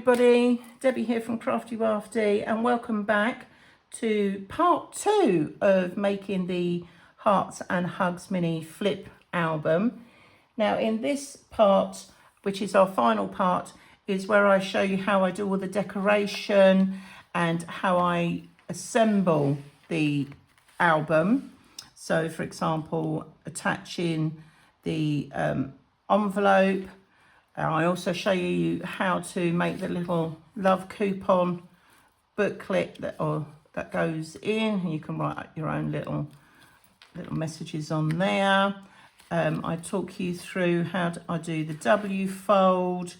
everybody, Debbie here from Craftywafty, and welcome back to part 2 of making the Hearts and Hugs mini flip album. Now in this part, which is our final part, is where I show you how I do all the decoration and how I assemble the album. So for example, attaching the envelope. I also show you how to make the little love coupon booklet that goes in, and you can write your own little messages on there. I talk you through how I do the W fold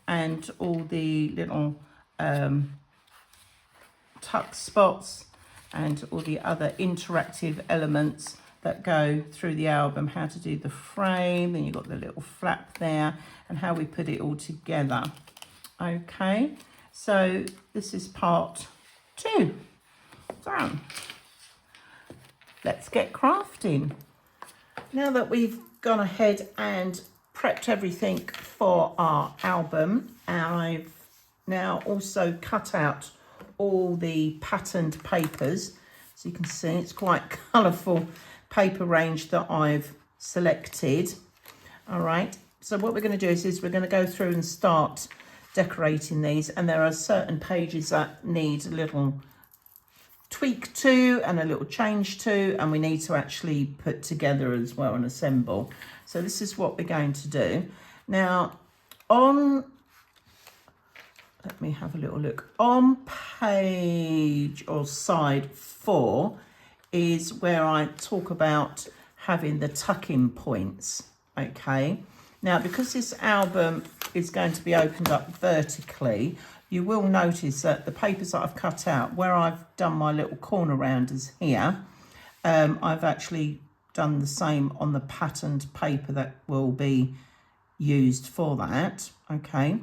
and all the little tuck spots and all the other interactive elements that go through the album, how to do the frame, then you've got the little flap there, and how we put it all together. Okay, so this is part 2. So let's get crafting. Now that we've gone ahead and prepped everything for our album, I've now also cut out all the patterned papers. So you can see it's quite colourful paper range that I've selected. All right, so what we're going to do is we're going to go through and start decorating these, and there are certain pages that need a little tweak to and a little change to, and we need to actually put together as well and assemble. So this is what we're going to do. Now let me have a little look. On page or side 4 is where I talk about having the tuck-in points, okay? Now, because this album is going to be opened up vertically, you will notice that the papers that I've cut out, where I've done my little corner rounders here, I've actually done the same on the patterned paper that will be used for that, okay?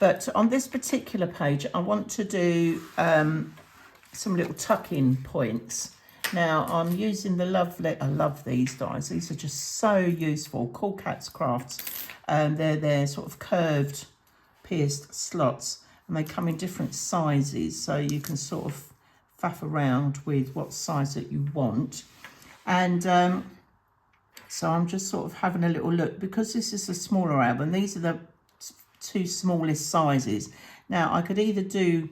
But on this particular page, I want to do some little tuck-in points. Now I'm using the I love these dies. These are just so useful. Cool Cats Crafts. They're sort of curved, pierced slots, and they come in different sizes, so you can sort of faff around with what size that you want. And so I'm just sort of having a little look, because this is a smaller album. These are the 2 smallest sizes. Now I could either do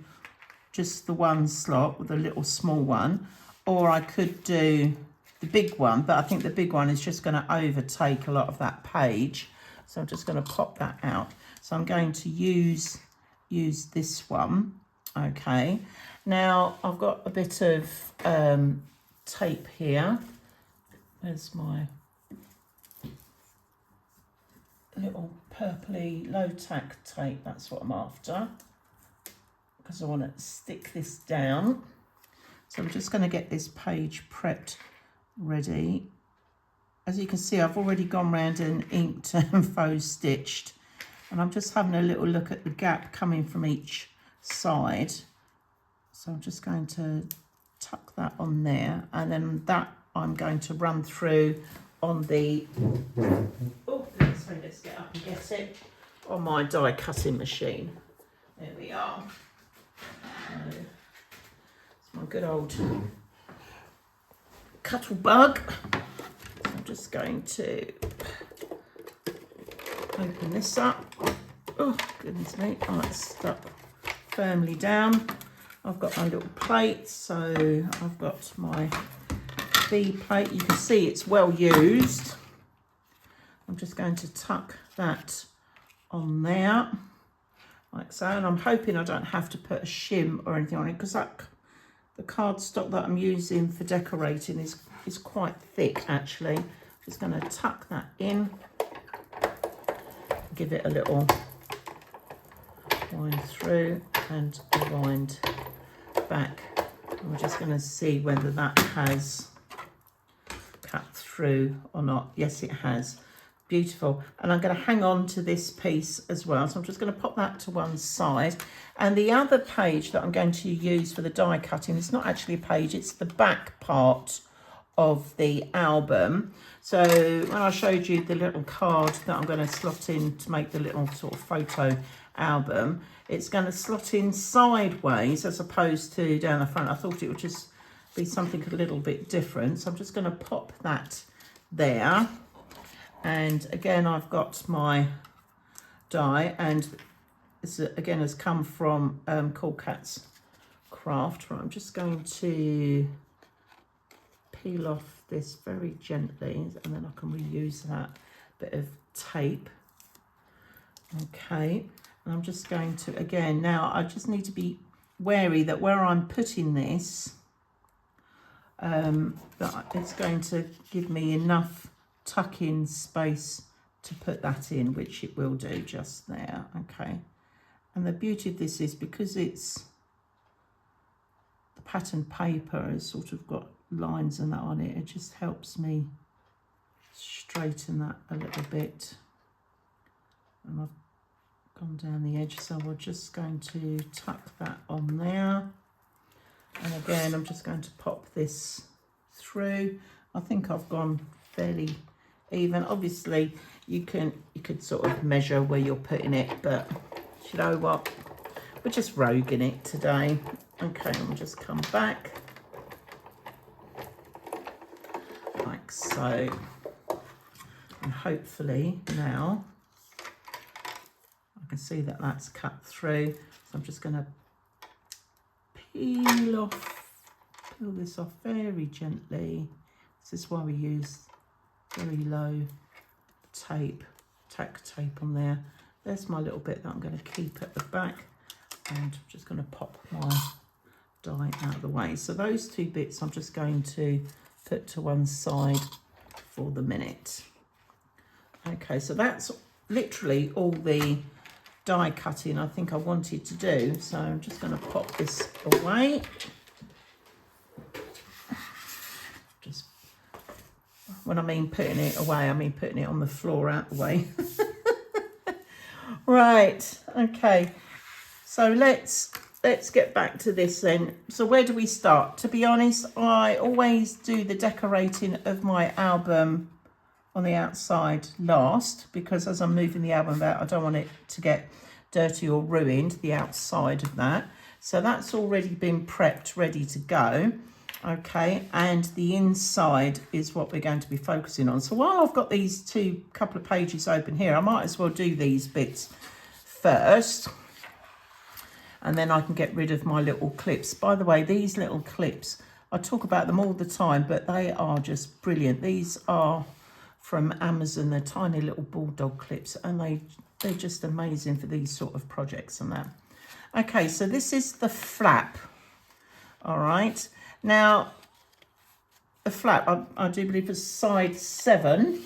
just the one slot with a little small one, or I could do the big one, but I think the big one is just going to overtake a lot of that page. So I'm just going to pop that out. So I'm going to use this one. Okay. Now I've got a bit of tape here. There's my little purpley low tack tape. That's what I'm after, because I want to stick this down. So I'm just going to get this page prepped ready. As you can see, I've already gone round and inked and faux stitched, and I'm just having a little look at the gap coming from each side. So I'm just going to tuck that on there, and then that I'm going to run through on the, let's get up and get it, on my die cutting machine. There we are. My good old cuttle bug. I'm just going to open this up. Oh goodness me, oh, it's stuck firmly down. I've got my little plate, so I've got my B plate. You can see it's well used. I'm just going to tuck that on there like so, and I'm hoping I don't have to put a shim or anything on it, because the cardstock that I'm using for decorating is quite thick actually. Just going to tuck that in, give it a little wind through and a wind back. And we're just going to see whether that has cut through or not. Yes, it has. Beautiful. And I'm going to hang on to this piece as well, so I'm just going to pop that to one side. And the other page that I'm going to use for the die cutting, it's not actually a page, it's the back part of the album. So when I showed you the little card that I'm going to slot in to make the little sort of photo album, it's going to slot in sideways as opposed to down the front. I thought it would just be something a little bit different, so I'm just going to pop that there. And again, I've got my die, and this again has come from Cool Cat's Craft. Right, I'm just going to peel off this very gently, and then I can reuse that bit of tape. Okay, and I'm just going to, again, now I just need to be wary that where I'm putting this, that it's going to give me enough tuck-in space to put that in, which it will do just there. Okay, and the beauty of this is because it's the pattern paper has sort of got lines and that on it, it just helps me straighten that a little bit. And I've gone down the edge, so we're just going to tuck that on there. And again, I'm just going to pop this through. I think I've gone fairly even. Obviously, you could sort of measure where you're putting it, but you know what? We're just roguing it today. Okay, I'll just come back like so, and hopefully now I can see that that's cut through. So I'm just going to peel this off very gently. This is why we use very low tape, tack tape on there. There's my little bit that I'm going to keep at the back, and I'm just going to pop my die out of the way. So those two bits I'm just going to put to one side for the minute. Okay, so that's literally all the die cutting I think I wanted to do. So I'm just going to pop this away. Just when I mean putting it away, I mean putting it on the floor out the way. Right, okay, so let's get back to this then. So where do we start? To be honest, I always do the decorating of my album on the outside last, because as I'm moving the album about, I don't want it to get dirty or ruined, the outside of that. So that's already been prepped, ready to go. Okay, and the inside is what we're going to be focusing on. So while I've got these couple of pages open here, I might as well do these bits first, and then I can get rid of my little clips. By the way, these little clips, I talk about them all the time, but they are just brilliant. These are from Amazon. They're tiny little bulldog clips, and they're just amazing for these sort of projects and that. Okay, so this is the flap. All right, now the flap, I do believe is side 7.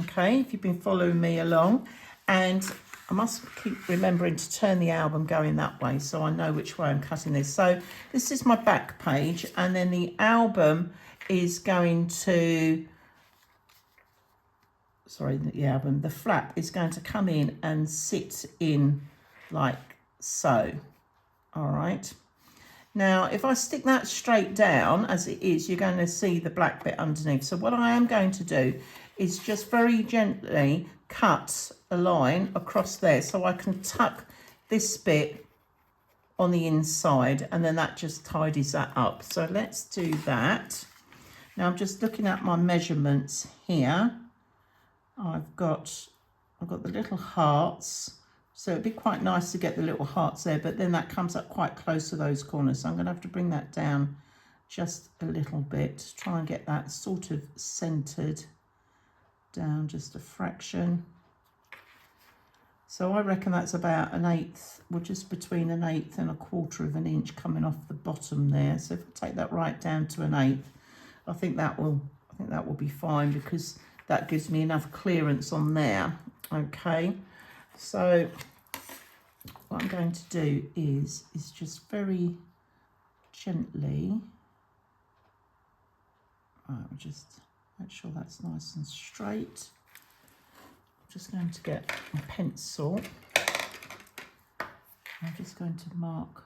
Okay, if you've been following me along, and I must keep remembering to turn the album going that way so I know which way I'm cutting this. So this is my back page, and then the album is going to, the flap is going to come in and sit in like so. All right. Now, if I stick that straight down as it is, you're going to see the black bit underneath. So what I am going to do is just very gently cut a line across there so I can tuck this bit on the inside, and then that just tidies that up. So let's do that. Now I'm just looking at my measurements here. I've got the little hearts. So it'd be quite nice to get the little hearts there, but then that comes up quite close to those corners. So I'm going to have to bring that down just a little bit, try and get that sort of centered down just a fraction. So I reckon that's about 1/8, well, just between 1/8 and 1/4 of an inch coming off the bottom there. So if I take that right down to 1/8, I think that will be fine, because that gives me enough clearance on there. Okay. So what I'm going to do is just very gently, I'll just make sure that's nice and straight. I'm just going to get my pencil. I'm just going to mark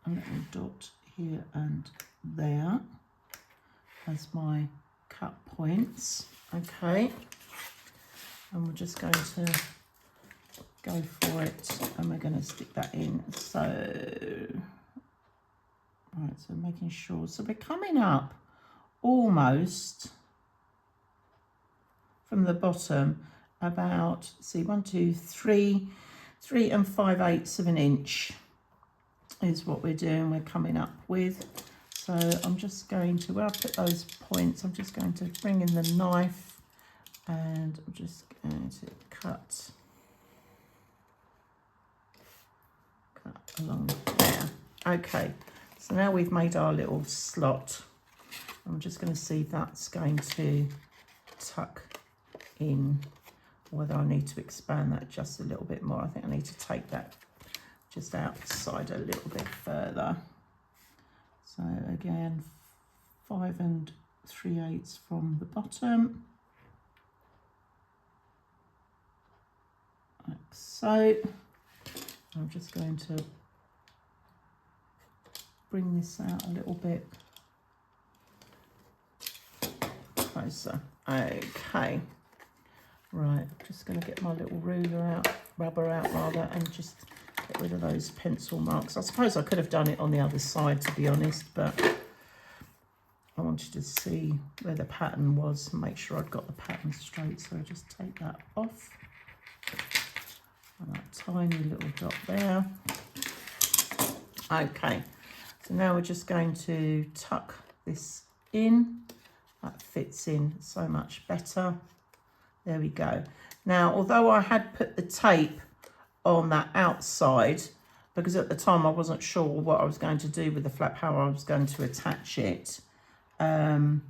a little dot here and there. as my cut points. Okay, and we're just going to go for it, and we're going to stick that in. So, right, so making sure, so we're coming up almost from the bottom about, see, 1, 2, 3 and 5/8 of an inch is what we're doing, we're coming up with. So I'm just going to, where I put those points, I'm just going to bring in the knife and I'm just going to cut along there. Okay, so now we've made our little slot. I'm just going to see if that's going to tuck in, whether I need to expand that just a little bit more. I think I need to take that just outside a little bit further. So again, 5 3/8 from the bottom, like so. I'm just going to bring this out a little bit closer. Okay, right, I'm just going to get my little rubber out rather, and just get rid of those pencil marks. I suppose I could have done it on the other side, to be honest, but I wanted to see where the pattern was and make sure I'd got the pattern straight. So I just take that off, and that tiny little dot there. Okay, so now we're just going to tuck this in. That fits in so much better. There we go. Now, although I had put the tape on that outside, because at the time I wasn't sure what I was going to do with the flap, how I was going to attach it, but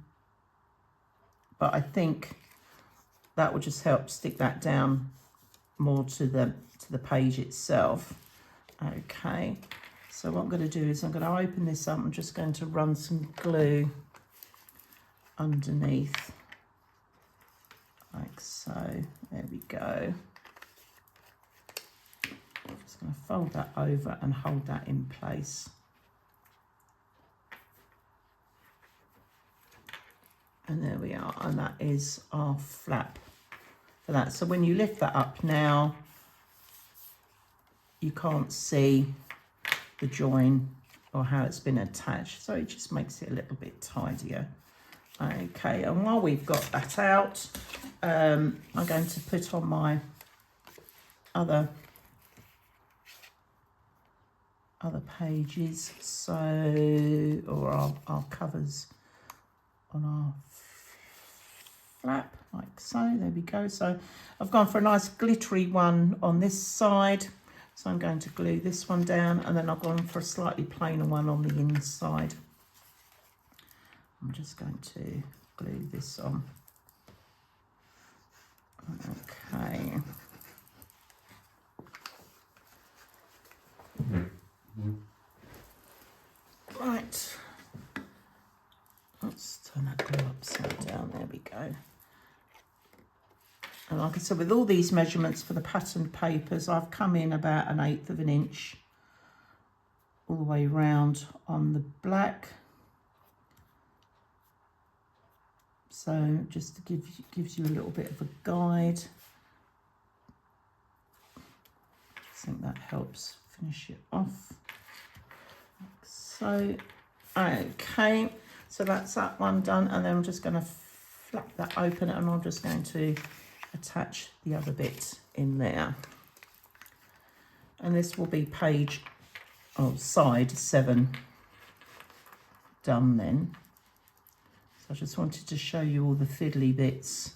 I think that will just help stick that down more to the page itself. Okay, so what I'm going to do is I'm going to open this up. I'm just going to run some glue underneath, like so. There we go. I'm just going to fold that over and hold that in place. And there we are, and that is our flap for that. So when you lift that up now, you can't see the join or how it's been attached, so it just makes it a little bit tidier. Okay, and while we've got that out, I'm going to put on my other pages, so, or our covers on our flap, like so. There we go. So I've gone for a nice glittery one on this side, so I'm going to glue this one down, and then I've gone for a slightly plainer one on the inside. I'm just going to glue this on. Okay. Right. Let's turn that glue upside down. There we go. And like I said, with all these measurements for the patterned papers, I've come in about 1/8 of an inch all the way round on the black. So just to gives you a little bit of a guide. I think that helps finish it off. Like so. Okay, so that's that one done, and then I'm just going to flap that open, and I'm just going to attach the other bit in there. And this will be side 7 done then. So I just wanted to show you all the fiddly bits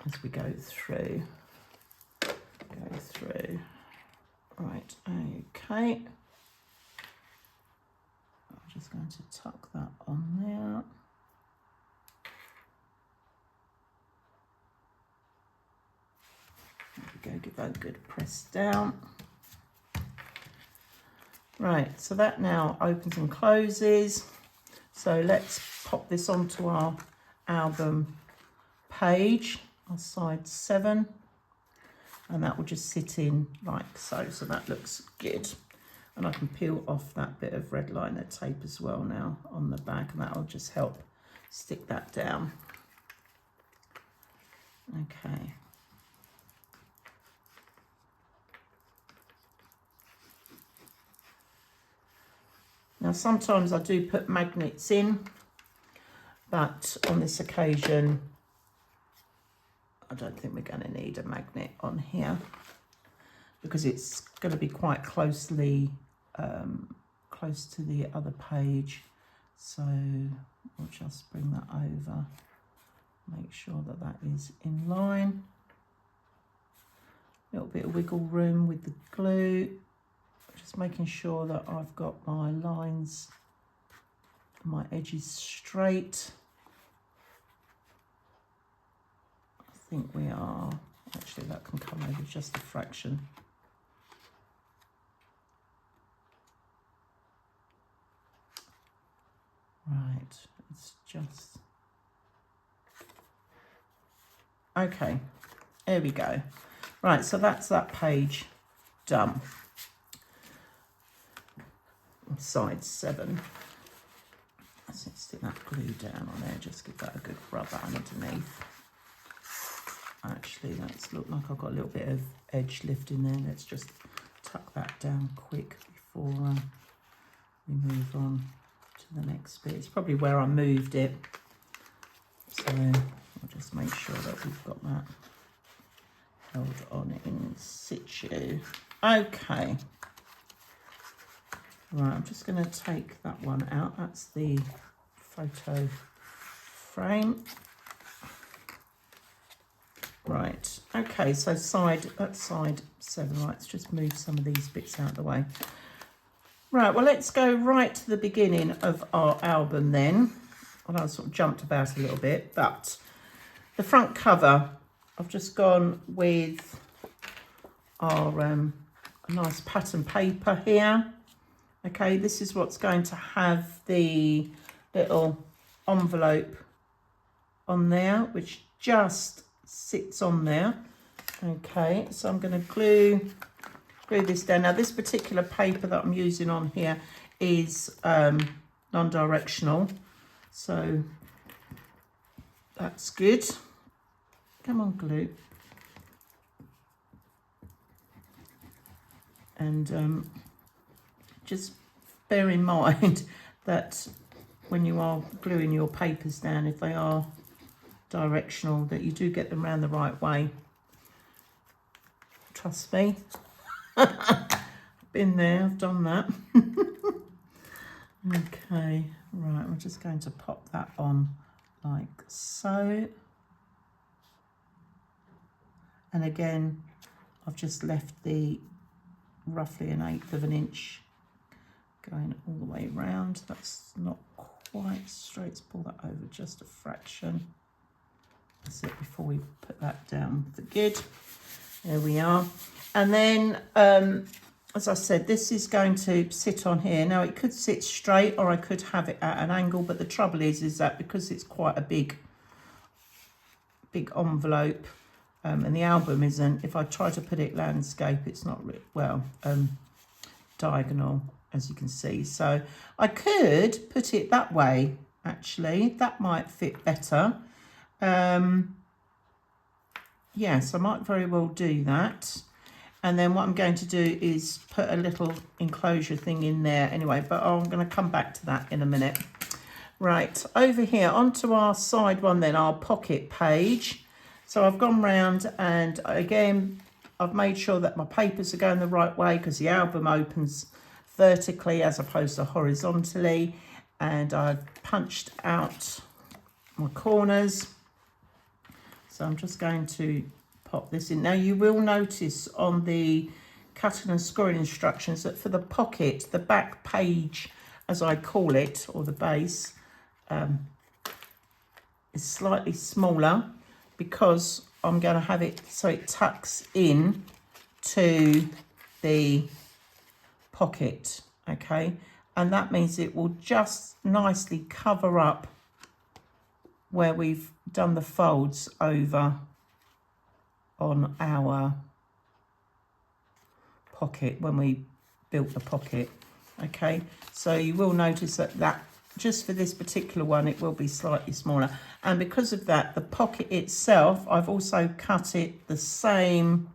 as we go through. Right, okay. I'm just going to tuck that on there. There we go, give that a good press down. Right, so that now opens and closes. So let's pop this onto our album page, on side 7, and that will just sit in like so. So that looks good. And I can peel off that bit of red liner tape as well now on the back, and that'll just help stick that down. Okay. Now sometimes I do put magnets in, but on this occasion I don't think we're going to need a magnet on here because it's going to be quite closely close to the other page. So we'll just bring that over, make sure that that is in line. A little bit of wiggle room with the glue, just making sure that I've got my lines, my edges straight. I think we are, actually that can come over just a fraction. Right, it's just, okay, there we go. Right, so that's that page done. Side 7. Let's stick that glue down on there, just give that a good rub out underneath. Actually, that's looked like I've got a little bit of edge lift in there. Let's just tuck that down quick before we move on to the next bit. It's probably where I moved it, so I'll just make sure that we've got that held on in situ. Okay. Right, I'm just going to take that one out. That's the photo frame. Right, okay, so that's side 7. Right, let's just move some of these bits out of the way. Right, well, let's go right to the beginning of our album then. Well, I sort of jumped about a little bit, but the front cover, I've just gone with our a nice pattern paper here. Okay, this is what's going to have the little envelope on there, which just sits on there. Okay, so I'm going to glue this down. Now, this particular paper that I'm using on here is non-directional, so that's good. Come on, glue. And just bear in mind that when you are gluing your papers down, if they are directional, that you do get them around the right way. Trust me. I've been there, I've done that. Okay, right, I'm just going to pop that on like so. And again, I've just left the roughly 1/8 of an inch going all the way around. That's not quite straight. Let's pull that over just a fraction. That's it, before we put that down with the gid. There we are. And then, as I said, this is going to sit on here. Now, it could sit straight or I could have it at an angle, but the trouble is that because it's quite a big envelope, and the album isn't, if I try to put it landscape, it's not diagonal, as you can see. So I could put it that way, actually. That might fit better. Yes, I might very well do that. And then what I'm going to do is put a little enclosure thing in there anyway, but I'm going to come back to that in a minute. Right, over here, onto our side one then, our pocket page. So I've gone round and again, I've made sure that my papers are going the right way because the album opens vertically as opposed to horizontally. And I've punched out my corners. So I'm just going to pop this in. Now you will notice on the cutting and scoring instructions that for the pocket, the back page, as I call it, or the base, is slightly smaller because I'm going to have it so it tucks in to the pocket, okay? And that means it will just nicely cover up where we've done the folds over on our pocket when we built the pocket. Okay, so you will notice that just for this particular one, it will be slightly smaller. And because of that, the pocket itself, I've also cut it the same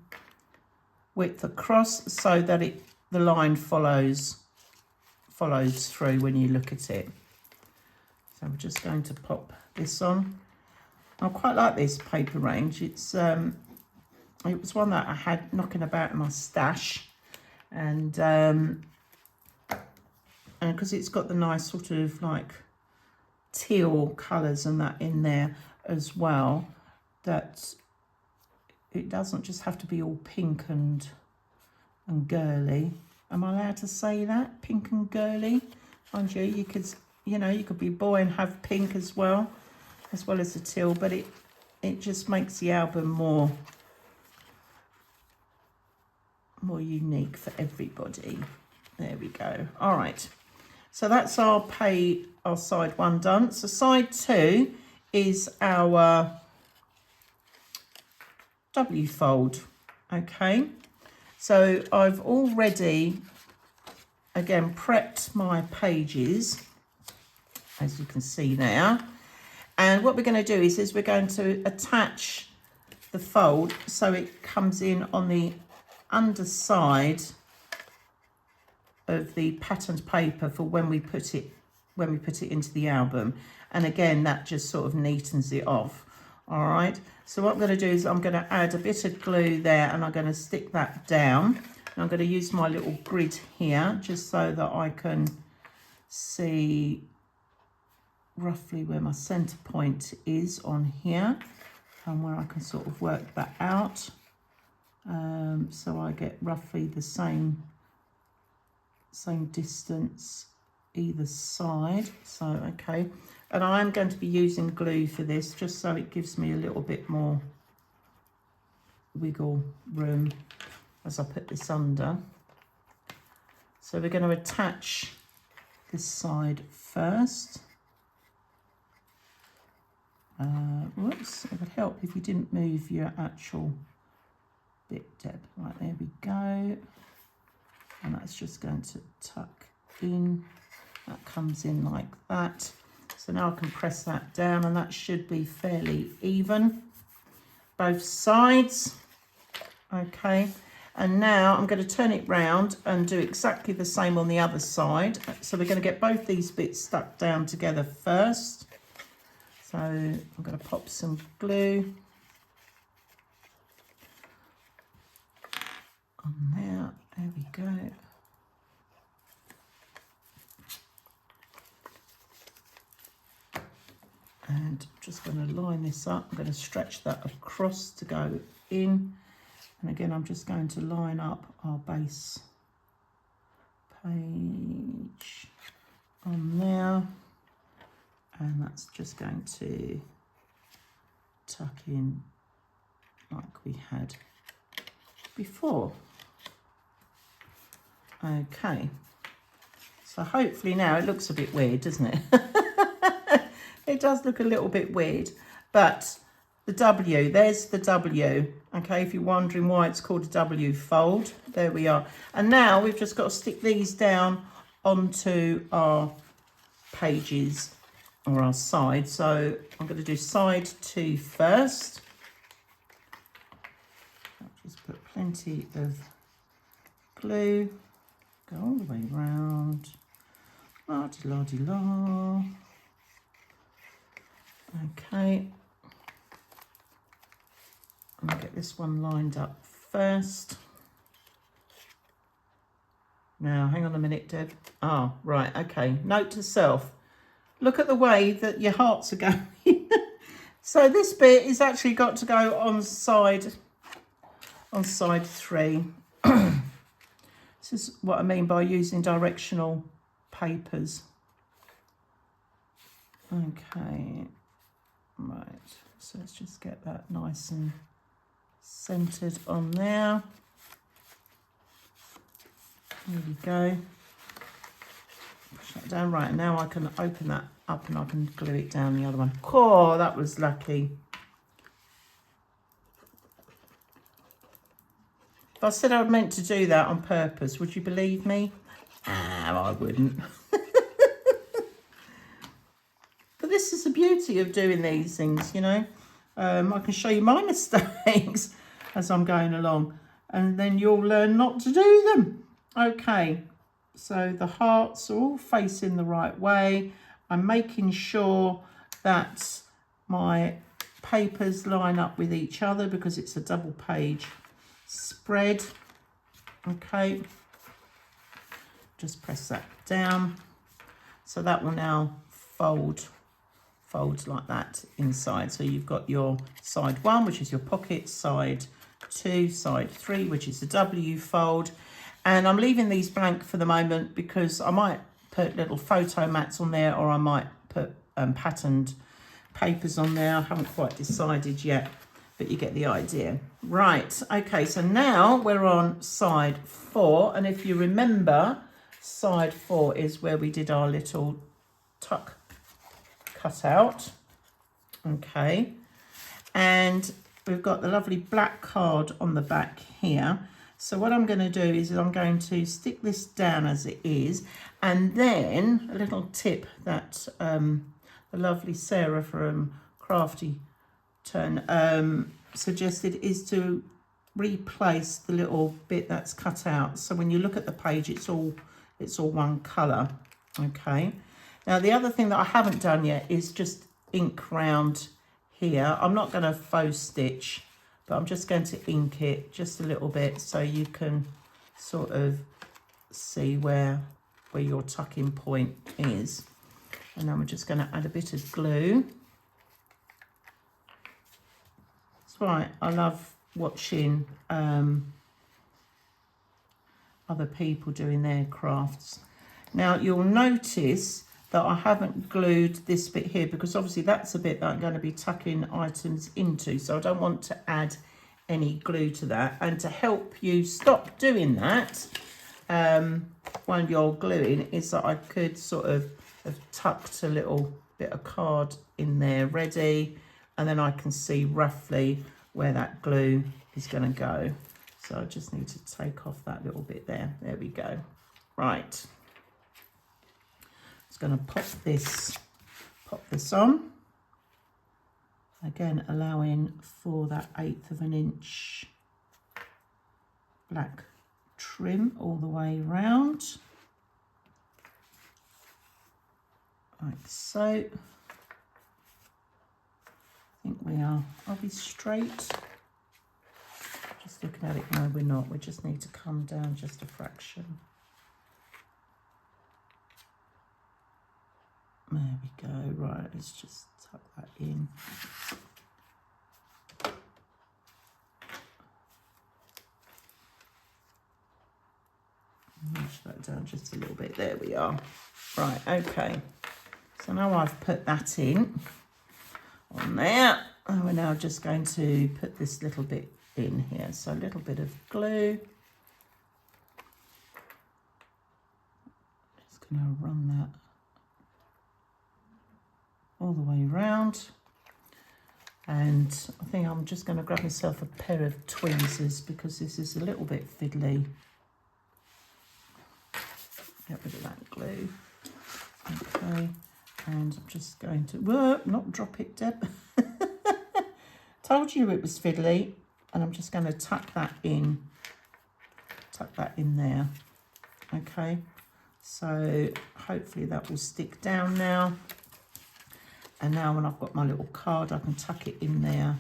width across so that the line follows through when you look at it. So I'm just going to pop this on. I quite like this paper range. It was one that I had knocking about in my stash, and because it's got the nice sort of like teal colours and that in there as well, that it doesn't just have to be all pink and girly. Am I allowed to say that? Pink and girly? Mind you, you could be a boy and have pink as well as the teal, but it just makes the album more unique for everybody. There we go. All right. So that's our side one done. So side two is our W fold. Okay. So I've already, again, prepped my pages, as you can see now. And what we're going to do is we're going to attach the fold so it comes in on the underside of the patterned paper for when we put it into the album. And again, that just sort of neatens it off. All right, so what I'm going to do is I'm going to add a bit of glue there, and I'm going to stick that down. And I'm going to use my little grid here just so that I can see roughly where my center point is on here, and where I can sort of work that out. So I get roughly the same distance either side. So okay, and I'm going to be using glue for this just so it gives me a little bit more wiggle room as I put this under. So we're going to attach this side first. Whoops, it would help if you didn't move your actual bit, Deb. Right, there we go. And that's just going to tuck in. That comes in like that. So now I can press that down, and that should be fairly even, both sides. Okay, and now I'm going to turn it round and do exactly the same on the other side. So we're going to get both these bits stuck down together first. So I'm going to pop some glue on there. There we go. And I'm just going to line this up. I'm going to stretch that across to go in. And again, I'm just going to line up our base page on there. And that's just going to tuck in like we had before. Okay, so hopefully now it looks a bit weird, doesn't it? It does look a little bit weird, but the W, there's the W. Okay, if you're wondering why it's called a W fold, there we are. And now we've just got to stick these down onto our pages or our side. So I'm going to do side 2 first. I'll just put plenty of glue, go all the way round, la-di-la-di-la. Okay, I'll get this one lined up first. Now, hang on a minute, Deb. Ah, right, okay. Note to self, look at the way that your hearts are going. So this bit is actually got to go on side 3. This is what I mean by using directional papers. Okay, right, so let's just get that nice and centered on there. There we go. Push that down. Right, now I can open that up and I can glue it down the other one. Oh, that was lucky. If I said I meant to do that on purpose, would you believe me? I wouldn't. But this is the beauty of doing these things, you know. I can show you my mistakes as I'm going along, and then you'll learn not to do them. Okay, so the hearts are all facing the right way. I'm making sure that my papers line up with each other because it's a double page spread. Okay, just press that down. So that will now fold like that inside. So you've got your side 1, which is your pocket, side 2, side 3, which is the W fold. And I'm leaving these blank for the moment because I might put little photo mats on there, or I might put patterned papers on there. I haven't quite decided yet, but you get the idea. Right, okay, so now we're on side 4. And if you remember, side 4 is where we did our little tuck cut out. Okay, and we've got the lovely black card on the back here. So what I'm going to do is I'm going to stick this down as it is, and then a little tip that the lovely Sarah from Craftywafty suggested is to replace the little bit that's cut out. So when you look at the page, it's all one colour. Okay. Now, the other thing that I haven't done yet is just ink round here. I'm not going to faux stitch, but I'm just going to ink it just a little bit so you can sort of see where your tucking point is. And then we're just going to add a bit of glue. That's right, I love watching other people doing their crafts. Now, you'll notice that I haven't glued this bit here because obviously that's a bit that I'm going to be tucking items into, so I don't want to add any glue to that. And to help you stop doing that when you're gluing is that I could sort of have tucked a little bit of card in there ready, and then I can see roughly where that glue is going to go. So I just need to take off that little bit there. There we go. Right. Just going to pop this on. Again, allowing for that 1/8 of an inch black trim all the way round. Like so. I think we are we straight. Just looking at it, no we're not. We just need to come down just a fraction. There we go. Right, let's just tuck that in. Push that down just a little bit. There we are. Right, okay. So now I've put that in on there. And we're now just going to put this little bit in here. So a little bit of glue. Just going to run that all the way around, and I think I'm just going to grab myself a pair of tweezers because this is a little bit fiddly. Get rid of that glue. Okay, and I'm just going to not drop it, Deb. Told you it was fiddly. And I'm just going to tuck that in there. Okay, so hopefully that will stick down now. And now when I've got my little card, I can tuck it in there.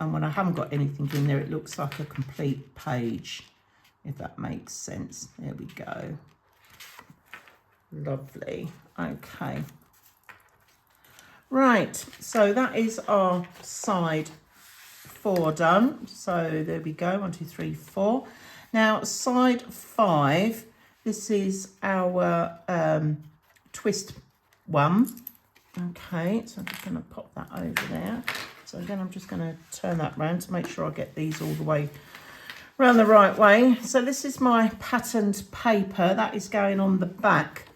And when I haven't got anything in there, it looks like a complete page, if that makes sense. There we go. Lovely. Okay. Right, so that is our side 4 done. So there we go, 1, 2, 3, 4. Now side 5, this is our twist one. Okay, so I'm just going to pop that over there. So again, I'm just going to turn that round to make sure I get these all the way around the right way. So this is my patterned paper that is going on the back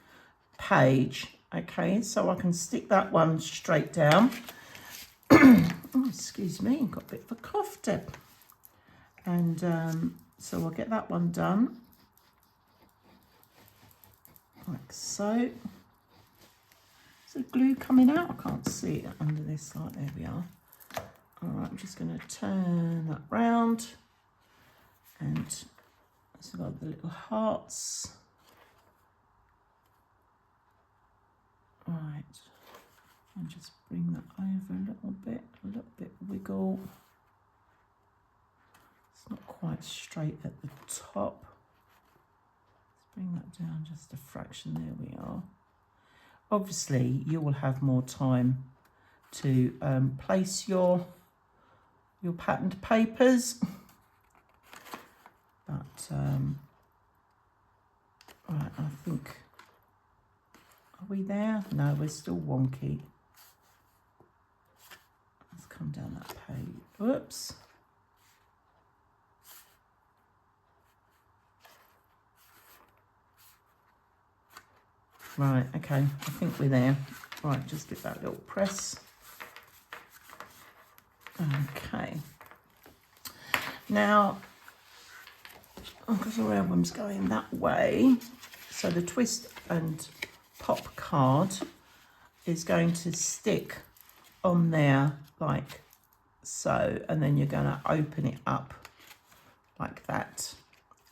page. Okay, so I can stick that one straight down. Oh, excuse me, got a bit of a cough, Deb. And So we'll get that one done, like so. Is the glue coming out? I can't see it under this light. There we are. All right, I'm just going to turn that round, and so I've got the little hearts. Right, and just bring that over a little bit wiggle. It's not quite straight at the top. Let's bring that down just a fraction. There we are. Obviously, you will have more time to place your patterned papers, but right, I think, are we there? No, we're still wonky. Let's come down that page. Whoops. Right, okay, I think we're there. Right, just give that little press. Okay. Now, because our album's going that way, so the twist and pop card is going to stick on there like so, and then you're going to open it up like that,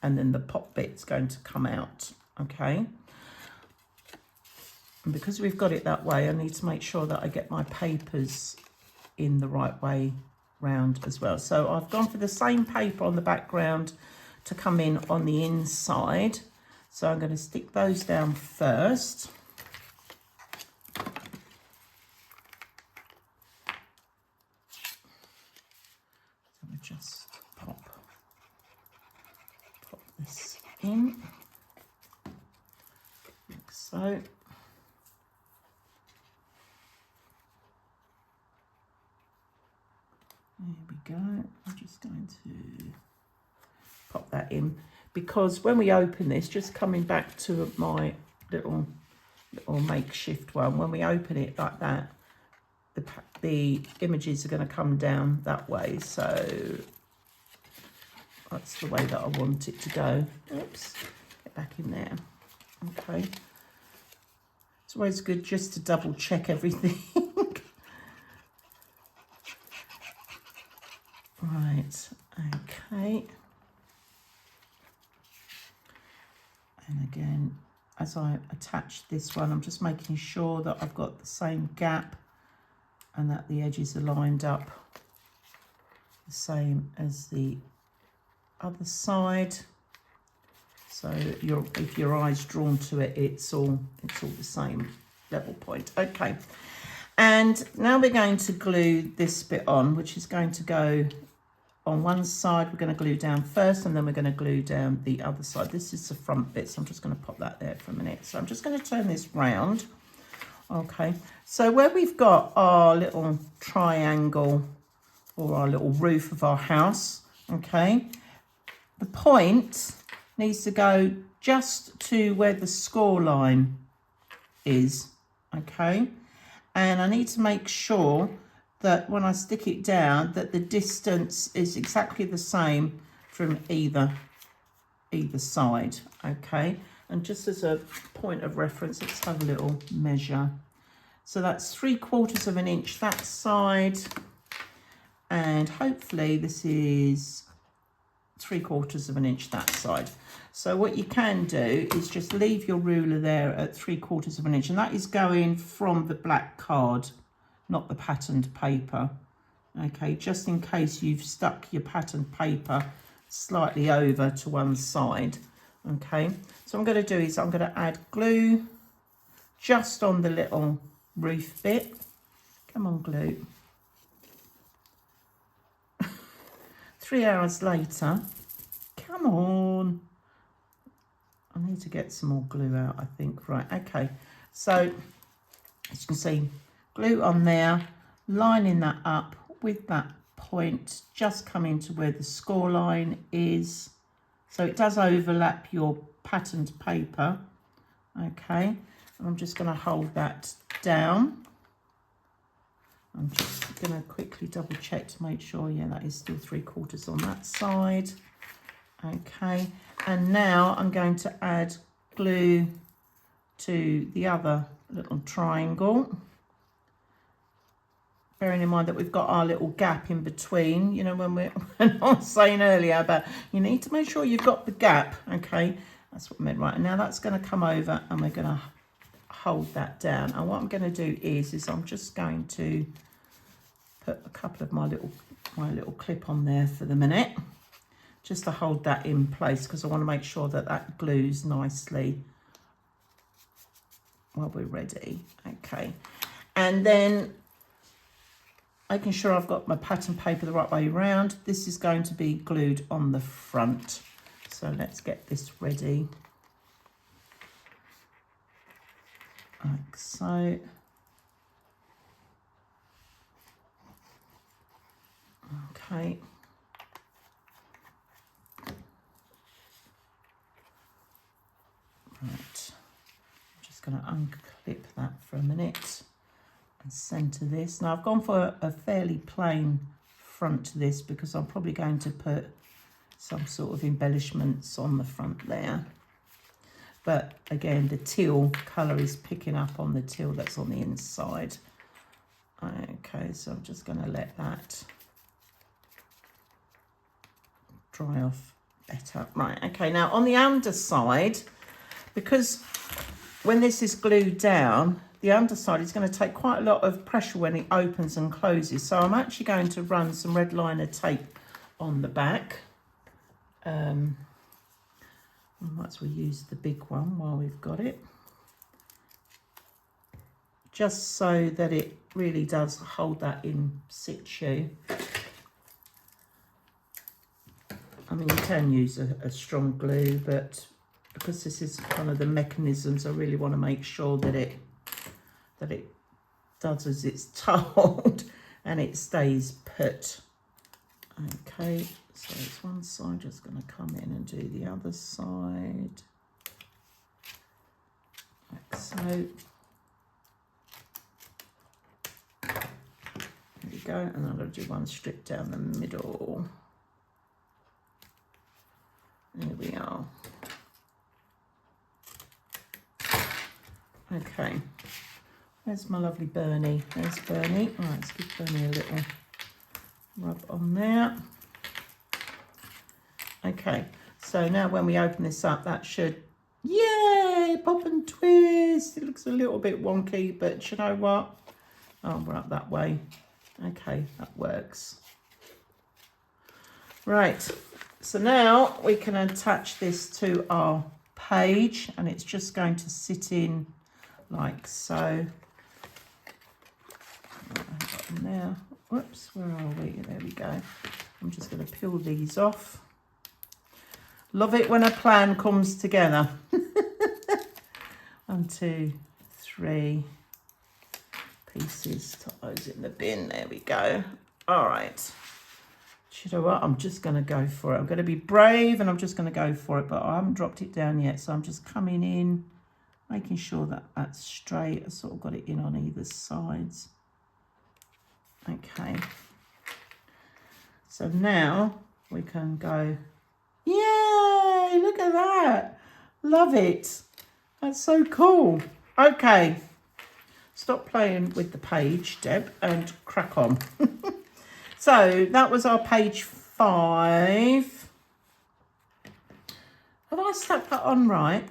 and then the pop bit's going to come out, okay? And because we've got it that way, I need to make sure that I get my papers in the right way round as well. So I've gone for the same paper on the background to come in on the inside. So I'm going to stick those down first. So we just pop this in, like so. There we go. I'm just going to pop that in, because when we open this, just coming back to my little makeshift one, when we open it like that, the images are going to come down that way. So that's the way that I want it to go. Oops, get back in there. Okay. It's always good just to double check everything. Right, okay. And again, as I attach this one, I'm just making sure that I've got the same gap and that the edges are lined up the same as the other side. So if your eye's drawn to it, it's all the same level point. Okay. And now we're going to glue this bit on, which is going to go on one side. We're going to glue down first, and then we're going to glue down the other side. This is the front bit, so I'm just going to pop that there for a minute. So I'm just going to turn this round. Okay, so where we've got our little triangle or our little roof of our house, okay, the point needs to go just to where the score line is, okay? And I need to make sure that when I stick it down, that the distance is exactly the same from either side, okay? And just as a point of reference, let's have a little measure. So that's 3/4 of an inch that side, and hopefully this is 3/4 of an inch that side. So what you can do is just leave your ruler there at 3/4 of an inch, and that is going from the black card, not the patterned paper. Okay, just in case you've stuck your patterned paper slightly over to one side. Okay, so what I'm going to do is I'm going to add glue just on the little roof bit. Come on, glue. 3 hours later, come on. I need to get some more glue out, I think. Right, okay. So, as you can see, glue on there, lining that up with that point, just coming to where the score line is. So it does overlap your patterned paper. Okay, and I'm just going to hold that down. I'm just going to quickly double check to make sure, yeah, that is still 3/4 on that side. Okay, and now I'm going to add glue to the other little triangle. Bearing in mind that we've got our little gap in between, you know, when I was saying earlier about you need to make sure you've got the gap. Okay, that's what I meant, right? And now that's going to come over and we're going to hold that down. And what I'm going to do is I'm just going to put a couple of my little clip on there for the minute, just to hold that in place, because I want to make sure that that glues nicely while we're ready. Okay, and then making sure I've got my pattern paper the right way around. This is going to be glued on the front. So let's get this ready. Like so. Okay. Right. I'm just going to unclip that for a minute and centre this. Now I've gone for a fairly plain front to this because I'm probably going to put some sort of embellishments on the front there. But again, the teal colour is picking up on the teal that's on the inside. Okay, so I'm just going to let that dry off better. Right, okay, now on the underside, because when this is glued down, the underside is going to take quite a lot of pressure when it opens and closes. So I'm actually going to run some red liner tape on the back. I might as well use the big one while we've got it. Just so that it really does hold that in situ. I mean, you can use a strong glue, but because this is one of the mechanisms, I really want to make sure that it does as it's told and it stays put. Okay, so it's one side, just going to come in and do the other side. Like so. There we go, and I'm going to do one strip down the middle. There we are. Okay, there's my lovely Bernie. There's Bernie. All right, let's give Bernie a little rub on there. Okay, so now when we open this up, that should, yay, pop and twist. It looks a little bit wonky, but you know what? Oh, we're up that way. Okay, that works. Right, so now we can attach this to our page, and it's just going to sit in like so. Now, whoops, where are we? There we go. I'm just going to peel these off. Love it when a plan comes together. 1, 2, 3 pieces. Tuck those in the bin. There we go. All right. You know what? I'm just going to go for it. I'm going to be brave and I'm just going to go for it, but I haven't dropped it down yet. So I'm just coming in, making sure that that's straight. I sort of got it in on either sides. Okay. So now we can go, yay, look at that. Love it. That's so cool. Okay. Stop playing with the page, Deb, and crack on. So that was our page 5. Have I stuck that on right?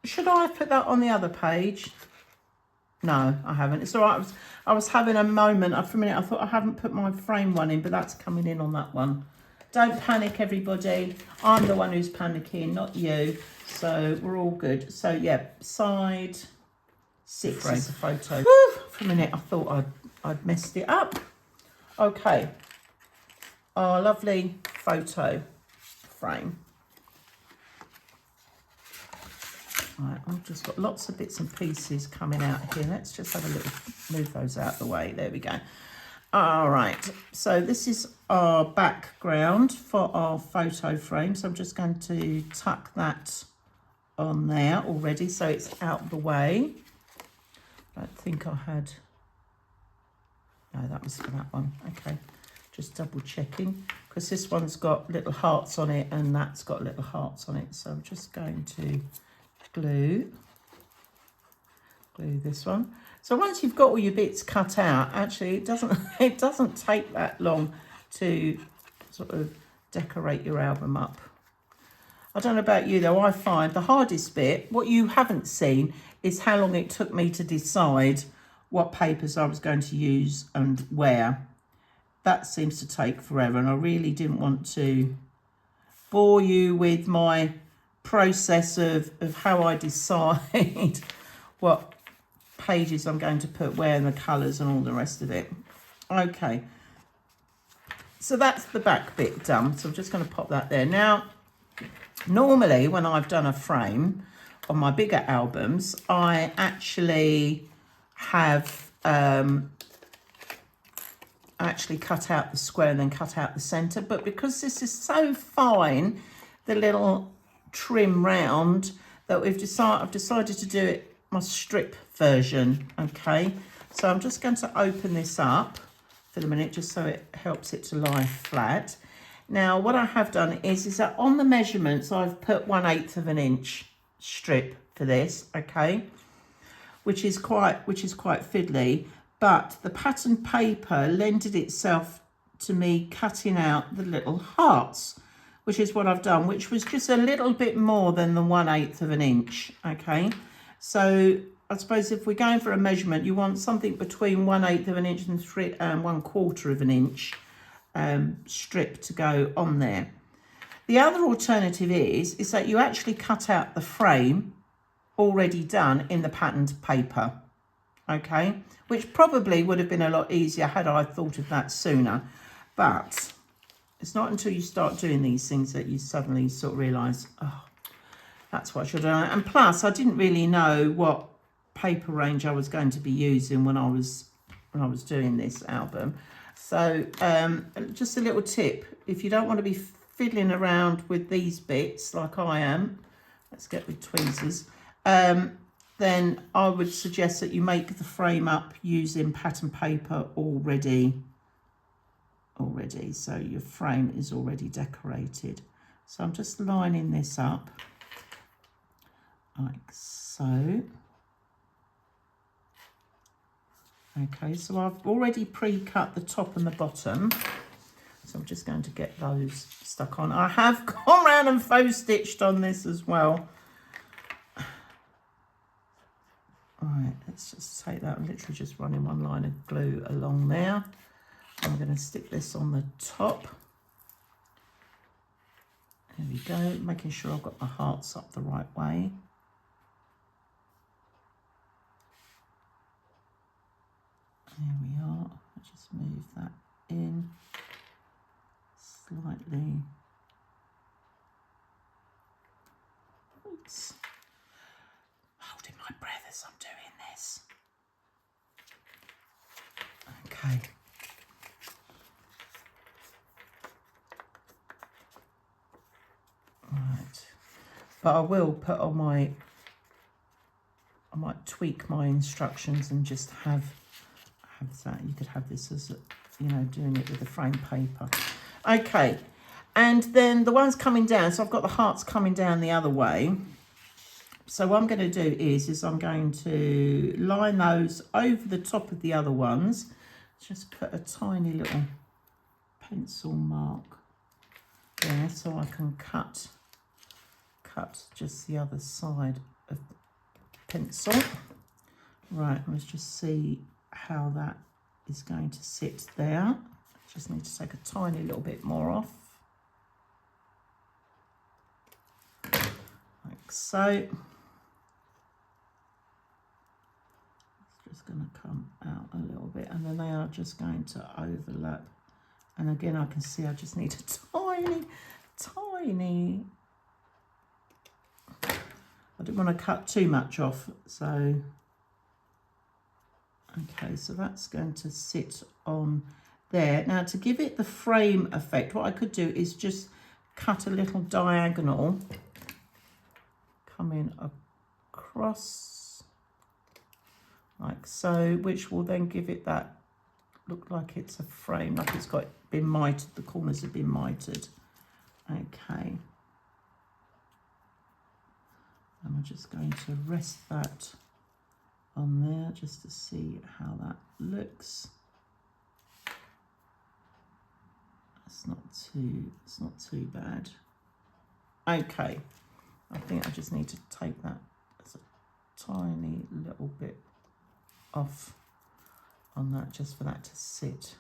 Should I have put that on the other page? No, I haven't. It's all right. I was having a moment. For a minute, I thought I haven't put my frame one in, but that's coming in on that one. Don't panic, everybody. I'm the one who's panicking, not you. So we're all good. So, yeah, side 6 is a photo. Woo, for a minute, I thought I'd messed it up. Okay. Our lovely photo frame. Right, I've just got lots of bits and pieces coming out here. Let's just have a little, move those out of the way. There we go. All right, so this is our background for our photo frame. So I'm just going to tuck that on there already so it's out the way. I don't think I had, no, that was for that one. Okay, Just double checking, because this one's got little hearts on it and that's got little hearts on it. So I'm just going to glue this one. So once you've got all your bits cut out, actually it doesn't take that long to sort of decorate your album up. I don't know about you though, I find the hardest bit, what you haven't seen, is how long it took me to decide what papers I was going to use and where. That seems to take forever, and I really didn't want to bore you with my process of how I decide what pages I'm going to put where and the colours and all the rest of it. Okay, so that's the back bit done. So I'm just going to pop that there. Now, normally when I've done a frame on my bigger albums, I actually have actually cut out the square and then cut out the centre, but because this is so fine, the little trim round, that I've decided to do it my strip version. Okay, so I'm just going to open this up for the minute just so it helps it to lie flat. Now what I have done is that on the measurements I've put 1/8 of an inch strip for this, okay, which is quite fiddly, but the pattern paper lended itself to me cutting out the little hearts, which is what I've done, which was just a little bit more than the 1/8 of an inch. Okay, so I suppose if we're going for a measurement, you want something between 1/8 of an inch and 1/4 of an inch strip to go on there. The other alternative is that you actually cut out the frame already done in the patterned paper, okay, which probably would have been a lot easier had I thought of that sooner. But it's not until you start doing these things that you suddenly sort of realise, oh, that's what I should have done. And plus, I didn't really know what paper range I was going to be using when I was doing this album. So just a little tip, if you don't want to be fiddling around with these bits like I am, let's get with tweezers, then I would suggest that you make the frame up using pattern paper already, so your frame is already decorated. So I'm just lining this up like so. Okay, so I've already pre-cut the top and the bottom, so I'm just going to get those stuck on. I have gone around and faux stitched on this as well. Right, let's just take that. I'm literally just running one line of glue along there. I'm going to stick this on the top. There we go, making sure I've got my hearts up the right way. There we are. I'll just move that in slightly. Oops. Holding my breath as I'm doing this. Okay. Right. But I will put on I might tweak my instructions and just have that. You could have this as, you know, doing it with the frame paper. Okay, and then the ones coming down, so I've got the hearts coming down the other way. So what I'm going to do is I'm going to line those over the top of the other ones. Just put a tiny little pencil mark there so I can cut just the other side of the pencil. Right, let's just see how that is going to sit there. Just need to take a tiny little bit more off, like so. It's just going to come out a little bit, and then they are just going to overlap. And again, I can see I just need a tiny. I didn't want to cut too much off, so. Okay, so that's going to sit on there. Now, to give it the frame effect, what I could do is just cut a little diagonal coming across like so, which will then give it that look like it's a frame, like it's been mitered, the corners have been mitered. Okay. And we're just going to rest that on there just to see how that looks. It's not too bad. Okay, I think I just need to take that as a tiny little bit off on that, just for that to sit.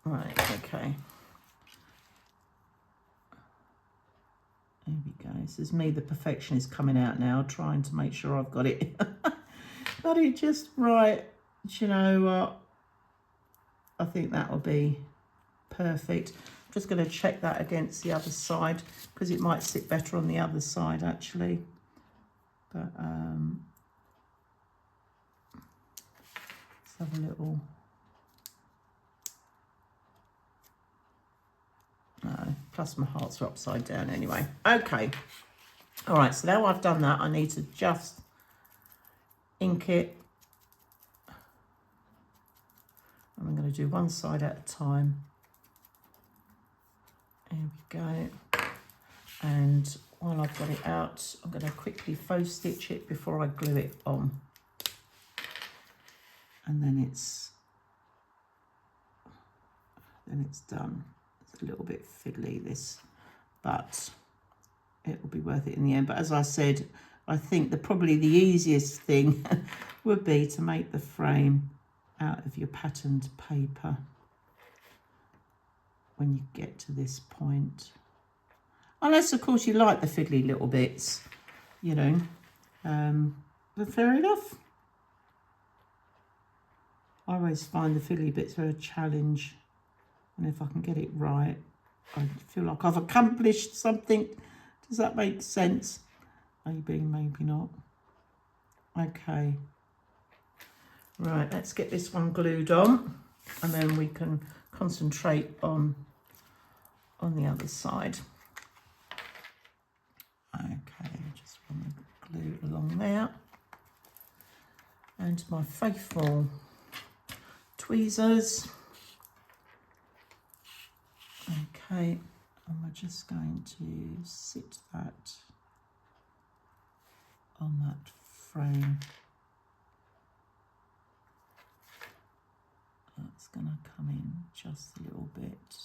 Right, okay. There we go. This is me, the perfectionist, coming out now, trying to make sure I've got it just right. Do you know what? I think that will be perfect. I'm just going to check that against the other side because it might sit better on the other side actually. But let's have a little. No, plus my hearts are upside down anyway. Okay. All right, so now I've done that, I need to just ink it. I'm going to do one side at a time. There we go. And while I've got it out, I'm going to quickly faux stitch it before I glue it on. And then it's done. It's a little bit fiddly, this, but it will be worth it in the end. But as I said, I think probably the easiest thing would be to make the frame out of your patterned paper when you get to this point. Unless, of course, you like the fiddly little bits, you know. But fair enough. I always find the fiddly bits are a challenge. And if I can get it right, I feel like I've accomplished something. Does that make sense? Maybe, maybe not. Okay. Right, let's get this one glued on, and then we can concentrate on the other side. Okay, just want to glue along there. And my faithful tweezers. Okay, and we're just going to sit that on that frame. That's going to come in just a little bit.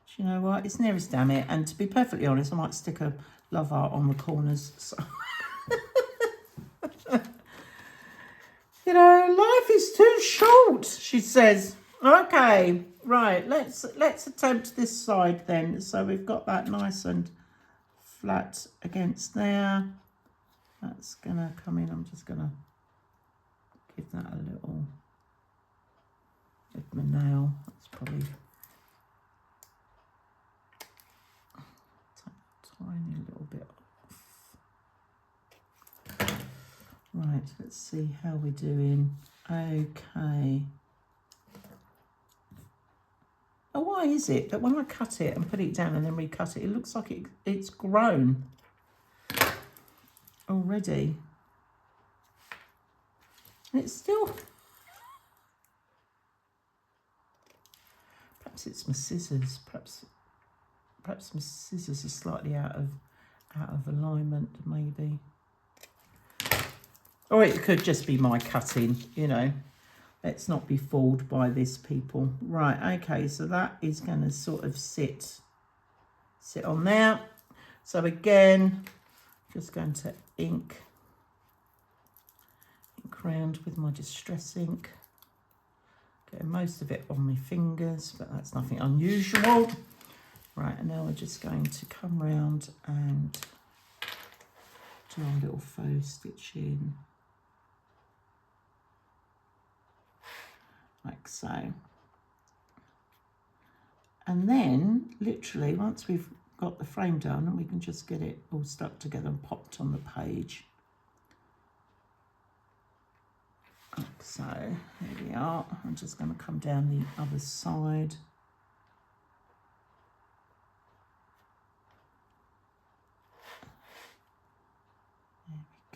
Do you know what? It's nearest damn it. And to be perfectly honest, I might stick a love art on the corners. So. You know, life is too short, she says. Okay, right, let's attempt this side then. So we've got that nice and flat against there. That's gonna come in. I'm just gonna give that a little with my nail. That's probably take a tiny little bit off. Right, let's see how we're doing. Okay. Oh, why is it that when I cut it and put it down and then recut it, it looks like it's grown already? And it's still... Perhaps it's my scissors. Perhaps my scissors are slightly out of alignment, maybe. Or it could just be my cutting, you know. Let's not be fooled by this, people. Right, okay, so that is going to sort of sit on there. So again, just going to ink around with my distress ink. Getting most of it on my fingers, but that's nothing unusual. Right, and now we're just going to come round and do our little faux stitch in. Like so. And then literally once we've got the frame done, we can just get it all stuck together and popped on the page. Like so, there we are. I'm just going to come down the other side.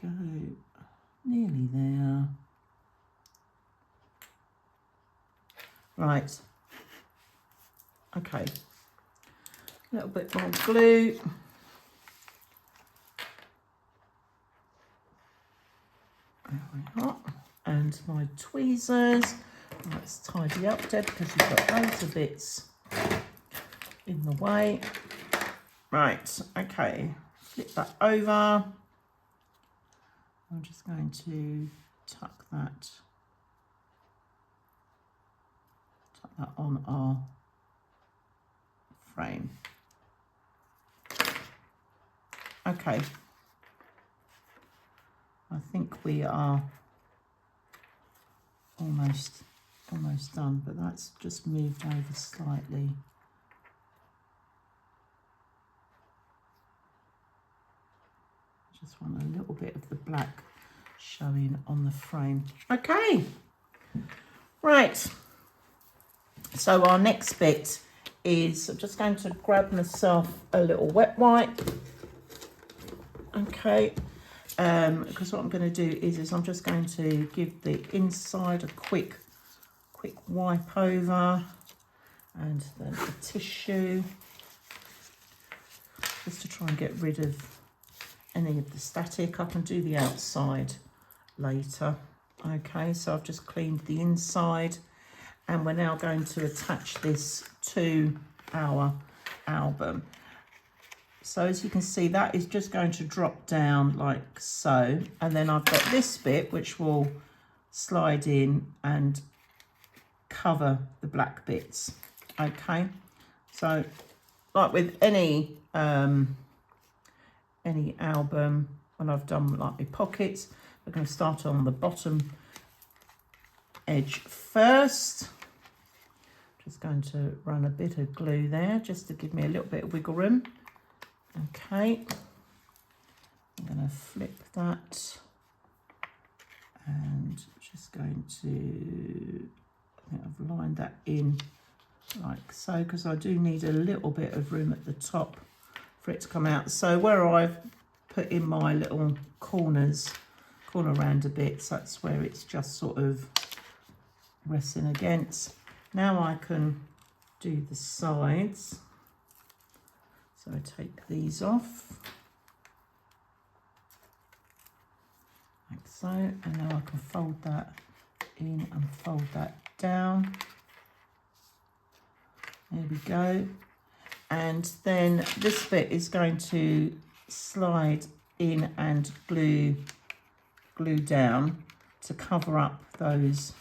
There we go. Nearly there. Right. Okay. A little bit more glue. There we are. And my tweezers. Let's tidy up, Deb, because you've got loads of bits in the way. Right, okay. Flip that over. I'm just going to tuck that on our frame. Okay. I think we are almost done, but that's just moved over slightly. Just want a little bit of the black showing on the frame. Okay, right. So our next bit is, I'm just going to grab myself a little wet wipe. Okay, because what I'm going to do is I'm just going to give the inside a quick wipe over, and then a tissue, just to try and get rid of any of the static. I can do the outside later. Okay, so I've just cleaned the inside, and we're now going to attach this to our album. So as you can see, that is just going to drop down like so, and then I've got this bit which will slide in and cover the black bits. Okay, so like with any album, when I've done like my pockets, we're going to start on the bottom edge first. Just going to run a bit of glue there just to give me a little bit of wiggle room. Okay, I'm going to flip that, and just going to, I think I've lined that in like so, because I do need a little bit of room at the top for it to come out. So where I've put in my little corner rounder bits, that's where it's just sort of resting against. Now I can do the sides. So I take these off, like so, and now I can fold that in and fold that down. There we go. And then this bit is going to slide in and glue down to cover up those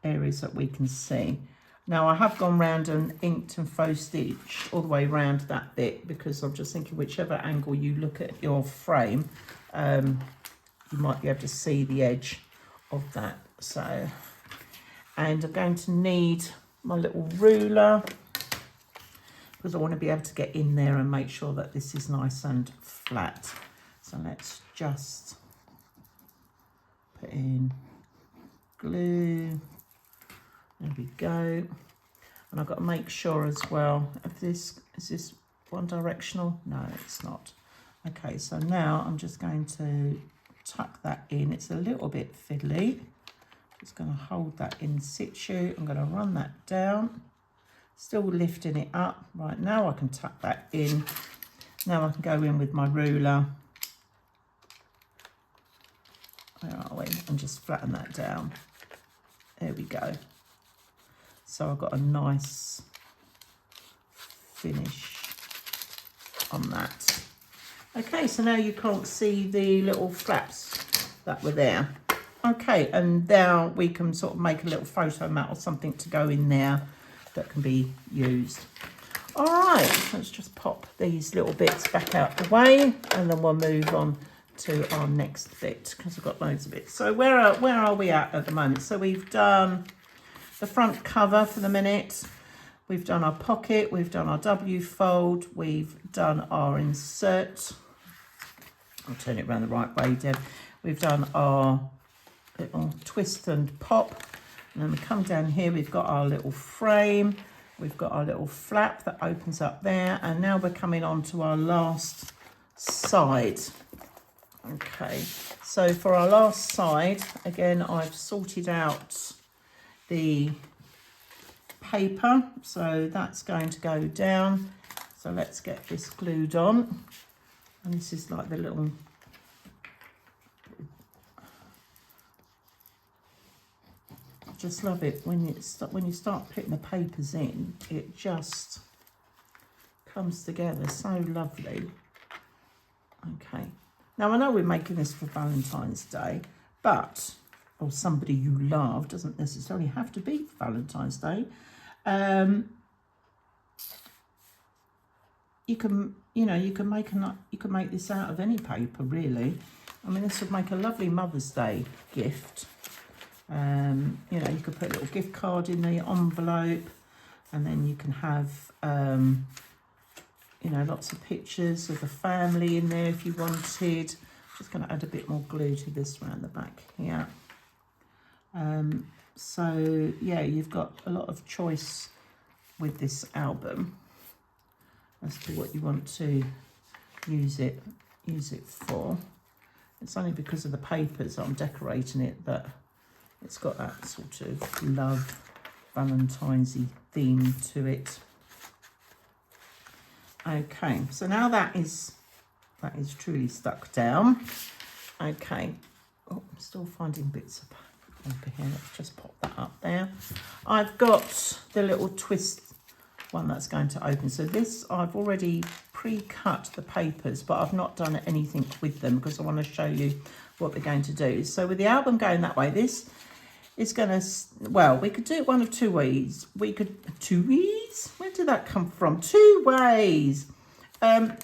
areas that we can see. Now I have gone round and inked and faux stitched all the way around that bit, because I'm just thinking whichever angle you look at your frame, you might be able to see the edge of that. So, and I'm going to need my little ruler, because I want to be able to get in there and make sure that this is nice and flat. So let's just put in glue. There we go. And I've got to make sure as well, if this, is this one directional? No, it's not. Okay, so now I'm just going to tuck that in. It's a little bit fiddly. Just going to hold that in situ. I'm going to run that down, still lifting it up. Right, now I can tuck that in. Now I can go in with my ruler. Where are we? And just flatten that down. There we go. So I've got a nice finish on that. Okay, so now you can't see the little flaps that were there. Okay, and now we can sort of make a little photo mat or something to go in there that can be used. All right, let's just pop these little bits back out the way, and then we'll move on to our next bit, because we've got loads of bits. So where are we at the moment? So we've done the front cover for the minute, we've done our pocket, we've done our W fold, we've done our insert. I'll turn it around the right way, Deb. We've done our little twist and pop, and then we come down here, we've got our little frame, we've got our little flap that opens up there, and now we're coming on to our last side. Okay, So for our last side, again, I've sorted out the paper, so that's going to go down. So let's get this glued on. And this is like the little, I just love it when you start putting the papers in, it just comes together so lovely. Okay, now I know we're making this for Valentine's Day, but, or somebody you love, doesn't necessarily have to be Valentine's Day. You can make this out of any paper, really. I mean, this would make a lovely Mother's Day gift. You know, you could put a little gift card in the envelope, and then you can have, you know, lots of pictures of the family in there if you wanted. Just going to add a bit more glue to this around the back here. So yeah, you've got a lot of choice with this album as to what you want to use it for. It's only because of the papers I'm decorating it that it's got that sort of love Valentine's-y theme to it. Okay, so now that is truly stuck down. Okay, oh, I'm still finding bits of paper here. Let's just pop that up there. I've got the little twist one that's going to open. So this, I've already pre-cut the papers, but I've not done anything with them because I want to show you what they're going to do. So with the album going that way, this is going to, well, we could do it one of two ways. We could, two ways? Where did that come from? Two ways.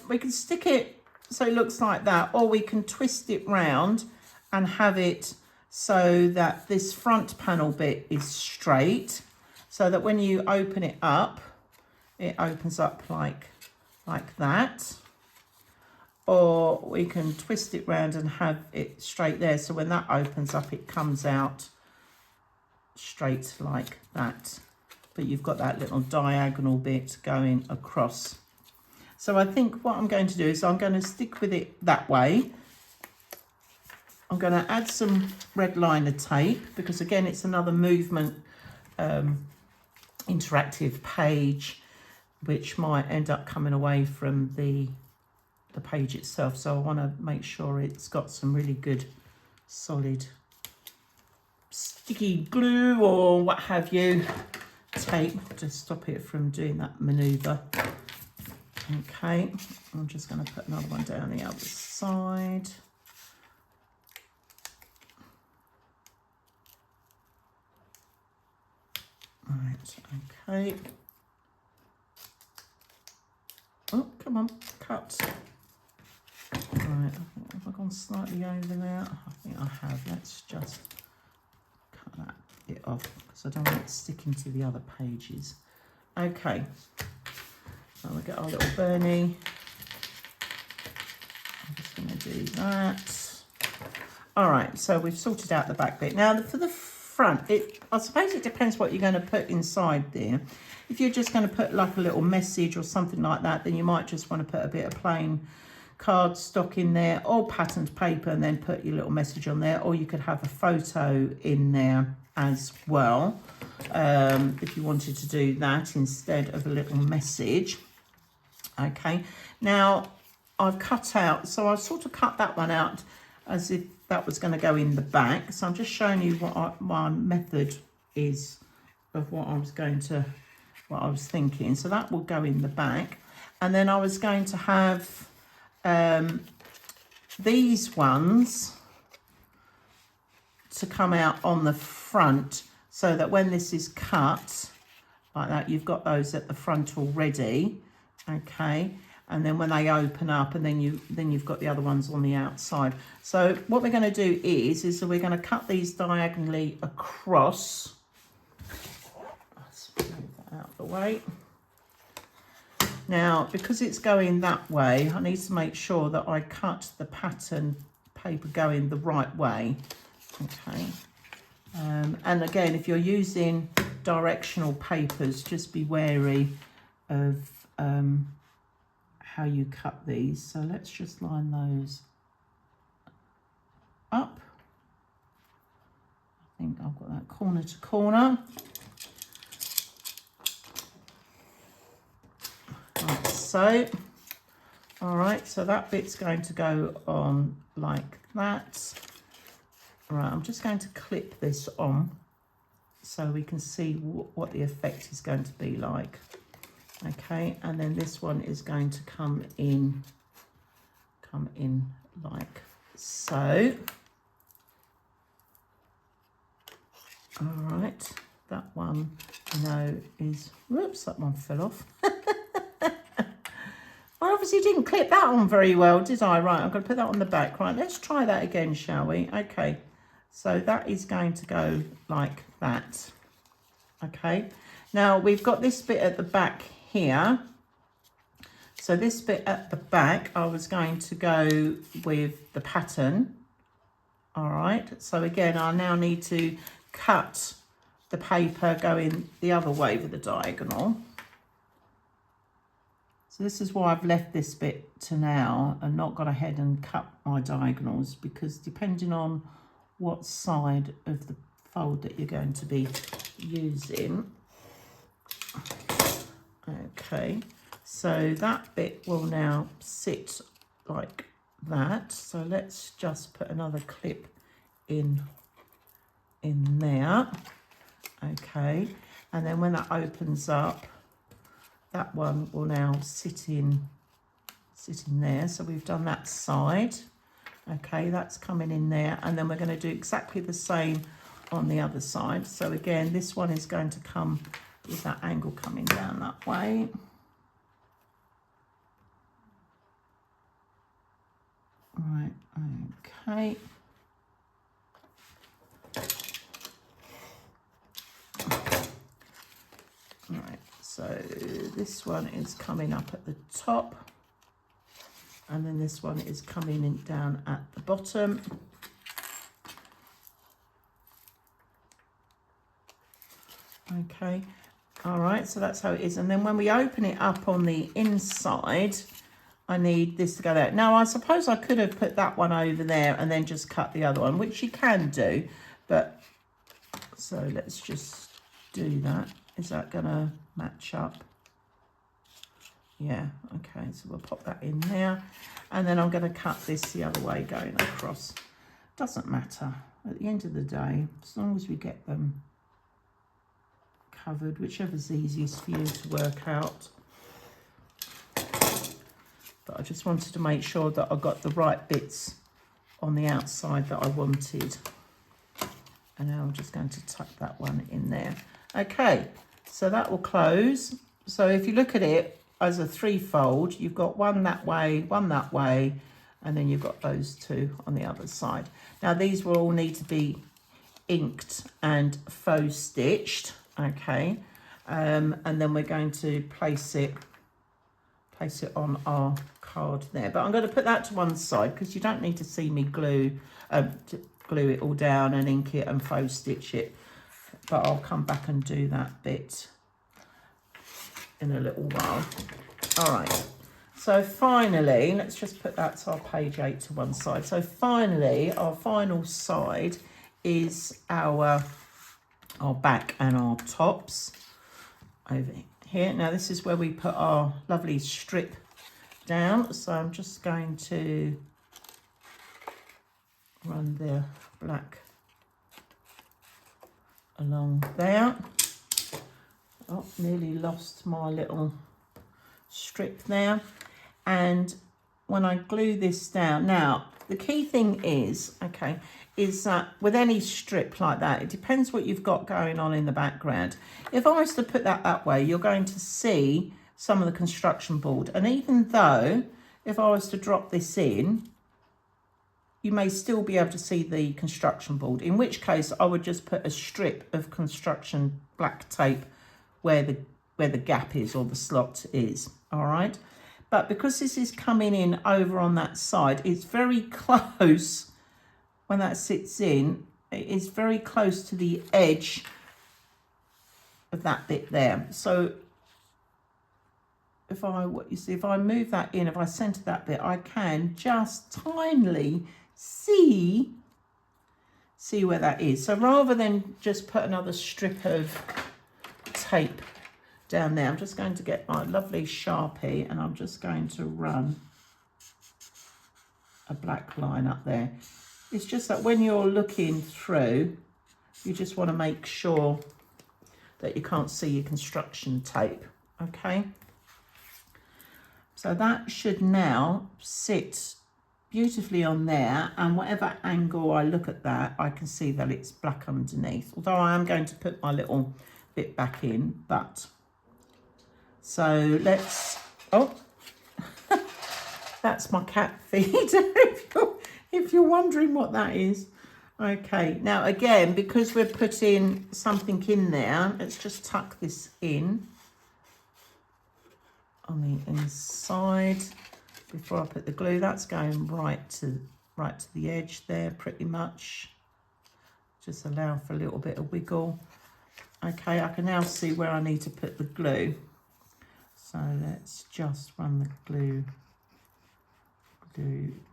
We can stick it so it looks like that, or we can twist it round and have it so that this front panel bit is straight, so that when you open it up, it opens up like that. Or we can twist it round and have it straight there, so when that opens up, it comes out straight like that. But you've got that little diagonal bit going across. So I think what I'm going to do is I'm going to stick with it that way. I'm going to add some red liner tape because, again, it's another movement interactive page, which might end up coming away from the page itself. So I want to make sure it's got some really good solid sticky glue or what have you, tape to stop it from doing that maneuver. Okay, I'm just going to put another one down the other side. Right, okay. Oh, come on, cut. Right, have I gone slightly over there? I think I have. Let's just cut that bit off because I don't want it sticking to the other pages. Okay, so we get our little Bernie. I'm just going to do that. All right, so we've sorted out the back bit. Now for the front, I suppose it depends what you're going to put inside there. If you're just going to put like a little message or something like that, then you might just want to put a bit of plain cardstock in there or patterned paper and then put your little message on there, or you could have a photo in there as well, if you wanted to do that instead of a little message. Okay, now I've cut out, so I sort of cut that one out as if that was going to go in the back. So I'm just showing you what my method is of what I was thinking. So that will go in the back, and then I was going to have these ones to come out on the front, so that when this is cut like that, you've got those at the front already. Okay, and then when they open up, and then you've got the other ones on the outside. So what we're going to do is we're going to cut these diagonally across. Let's move that out of the way. Now, because it's going that way, I need to make sure that I cut the pattern paper going the right way. Okay, and again, if you're using directional papers, just be wary of how you cut these. So let's just line those. think I've got that corner to corner. Like so. All right, so that bit's going to go on like that. All right, I'm just going to clip this on so we can see what the effect is going to be like. Okay, and then this one is going to come in like so. All right, that one is, whoops, that one fell off. I obviously didn't clip that on very well, did I? Right, I'm going to put that on the back. Right, let's try that again, shall we? Okay, so that is going to go like that. Okay, now we've got this bit at the back here. So this bit at the back, I was going to go with the pattern. All right, so again, I now need to cut the paper going the other way with the diagonal. So this is why I've left this bit to now and not gone ahead and cut my diagonals, because depending on what side of the fold that you're going to be using. Okay, so that bit will now sit like that. So let's just put another clip in there. Okay, and then when that opens up, that one will now sit in there. So we've done that side. Okay, that's coming in there, and then we're going to do exactly the same on the other side. So again, this one is going to come with that angle coming down that way. Right, okay. Right, so this one is coming up at the top, and then this one is coming in down at the bottom. Okay, all right, so that's how it is. And then when we open it up on the inside, I need this to go there. Now, I suppose I could have put that one over there and then just cut the other one, which you can do, but so let's just do that. Is that gonna match up? Yeah, okay, so we'll pop that in there, and then I'm going to cut this the other way going across. Doesn't matter at the end of the day, as long as we get them covered, whichever's easiest for you to work out. But I just wanted to make sure that I got the right bits on the outside that I wanted. And now I'm just going to tuck that one in there. Okay, so that will close. So if you look at it as a three-fold, you've got one that way, and then you've got those two on the other side. Now these will all need to be inked and faux stitched, okay, and then we're going to place it on our card there. But I'm going to put that to one side because you don't need to see me glue it all down and ink it and faux stitch it, but I'll come back and do that bit in a little while. All right, so finally, let's just put that to our page 8 to one side. So finally, our final side is our back and our tops over here. Now this is where we put our lovely strip down, so I'm just going to run the black along there. Oh, nearly lost my little strip there. And when I glue this down, now the key thing is, okay, is that with any strip like that, it depends what you've got going on in the background. If I was to put that way, you're going to see some of the construction board. And even though, if I was to drop this in, you may still be able to see the construction board, in which case I would just put a strip of construction black tape where the gap is or the slot is, all right? But because this is coming in over on that side, it's very close. When that sits in, it is very close to the edge of that bit there. So if I move that in, if I center that bit, I can just tinily see see where that is. So rather than just put another strip of tape down there, I'm just going to get my lovely Sharpie and I'm just going to run a black line up there. It's just that when you're looking through, you just want to make sure that you can't see your construction tape, okay? So that should now sit beautifully on there, and whatever angle I look at that, I can see that it's black underneath. Although I am going to put my little bit back in, but... So let's... Oh, that's my cat feeder, if you're wondering what that is. Okay, now again, because we're putting something in there, let's just tuck this in on the inside before I put the glue. That's going right to the edge there, pretty much. Just allow for a little bit of wiggle. Okay, I can now see where I need to put the glue. So let's just run the glue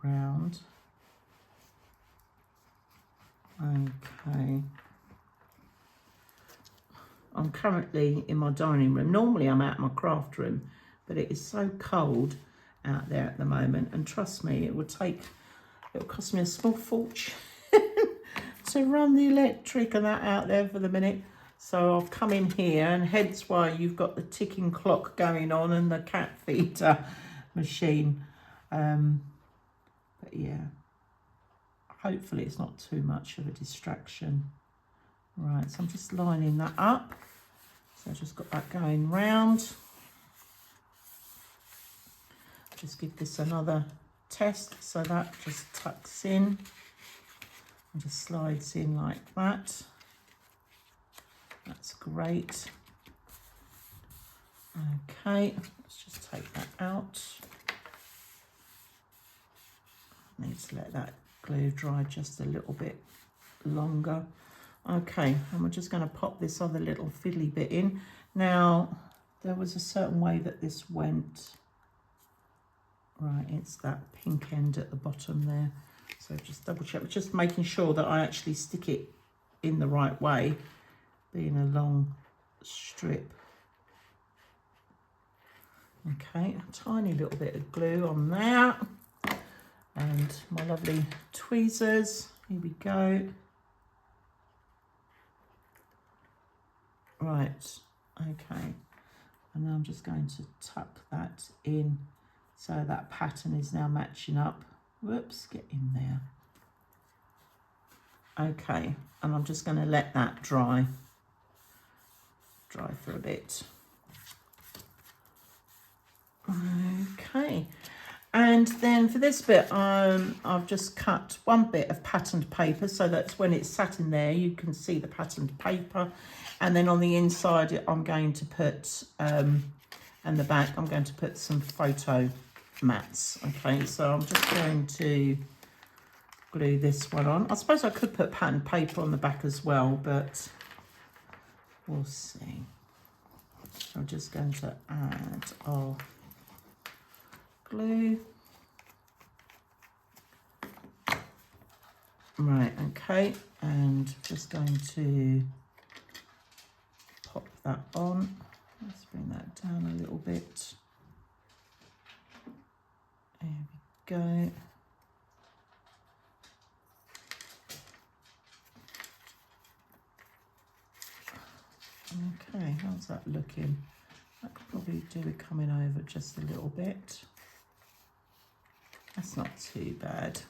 round. Okay. I'm currently in my dining room. Normally I'm out in my craft room, but it is so cold out there at the moment, and trust me, it'll cost me a small fortune to run the electric and that out there for the minute. So I've come in here, and hence why you've got the ticking clock going on and the cat feeder machine. But yeah, hopefully it's not too much of a distraction. Right, so I'm just lining that up. So I've just got that going round. Just give this another test, so that just tucks in and just slides in like that. That's great. Okay, let's just take that out. I need to let that glue dry just a little bit longer. Okay, and we're just going to pop this other little fiddly bit in. Now, there was a certain way that this went. Right, it's that pink end at the bottom there. So just double check, just making sure that I actually stick it in the right way, being a long strip. Okay, a tiny little bit of glue on there. And my lovely tweezers, here we go. Right, okay. And now I'm just going to tuck that in so that pattern is now matching up. Whoops, get in there. Okay, and I'm just going to let that dry for a bit. Okay, and then for this bit, I've just cut one bit of patterned paper so that when it's sat in there, you can see the patterned paper. And then on the inside, I'm going to put, and the back, I'm going to put some photo mats. Okay, so I'm just going to glue this one on. I suppose I could put patterned paper on the back as well, but we'll see. I'm just going to add our glue. Right, okay, and just going to pop that on. Let's bring that down a little bit. There we go. Okay, how's that looking? That could probably do with coming over just a little bit. That's not too bad.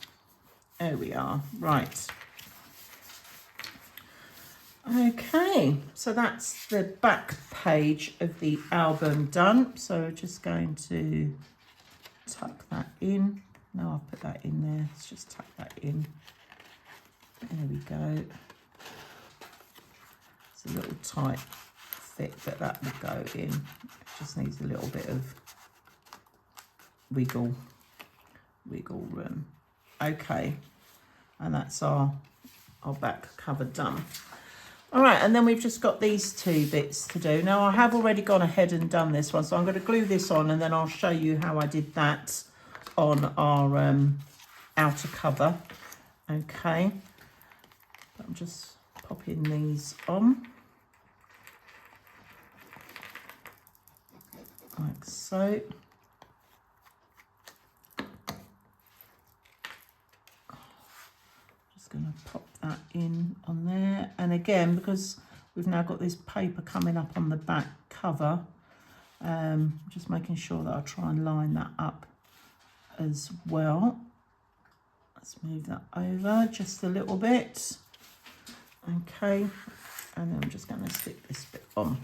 There we are. Right. Okay, so that's the back page of the album done. So we're just going to tuck that in. Now I'll put that in there. Let's just tuck that in. There we go. It's a little tight fit, but that will go in. It just needs a little bit of wiggle room. Okay, and that's our back cover done. All right, and then we've just got these two bits to do. Now I have already gone ahead and done this one, so I'm going to glue this on and then I'll show you how I did that on our outer cover. Okay, I'm just popping these on. Like so. Just going to pop that in on there. And again, because we've now got this paper coming up on the back cover, just making sure that I try and line that up as well. Let's move that over just a little bit. Okay, and then I'm just going to stick this bit on.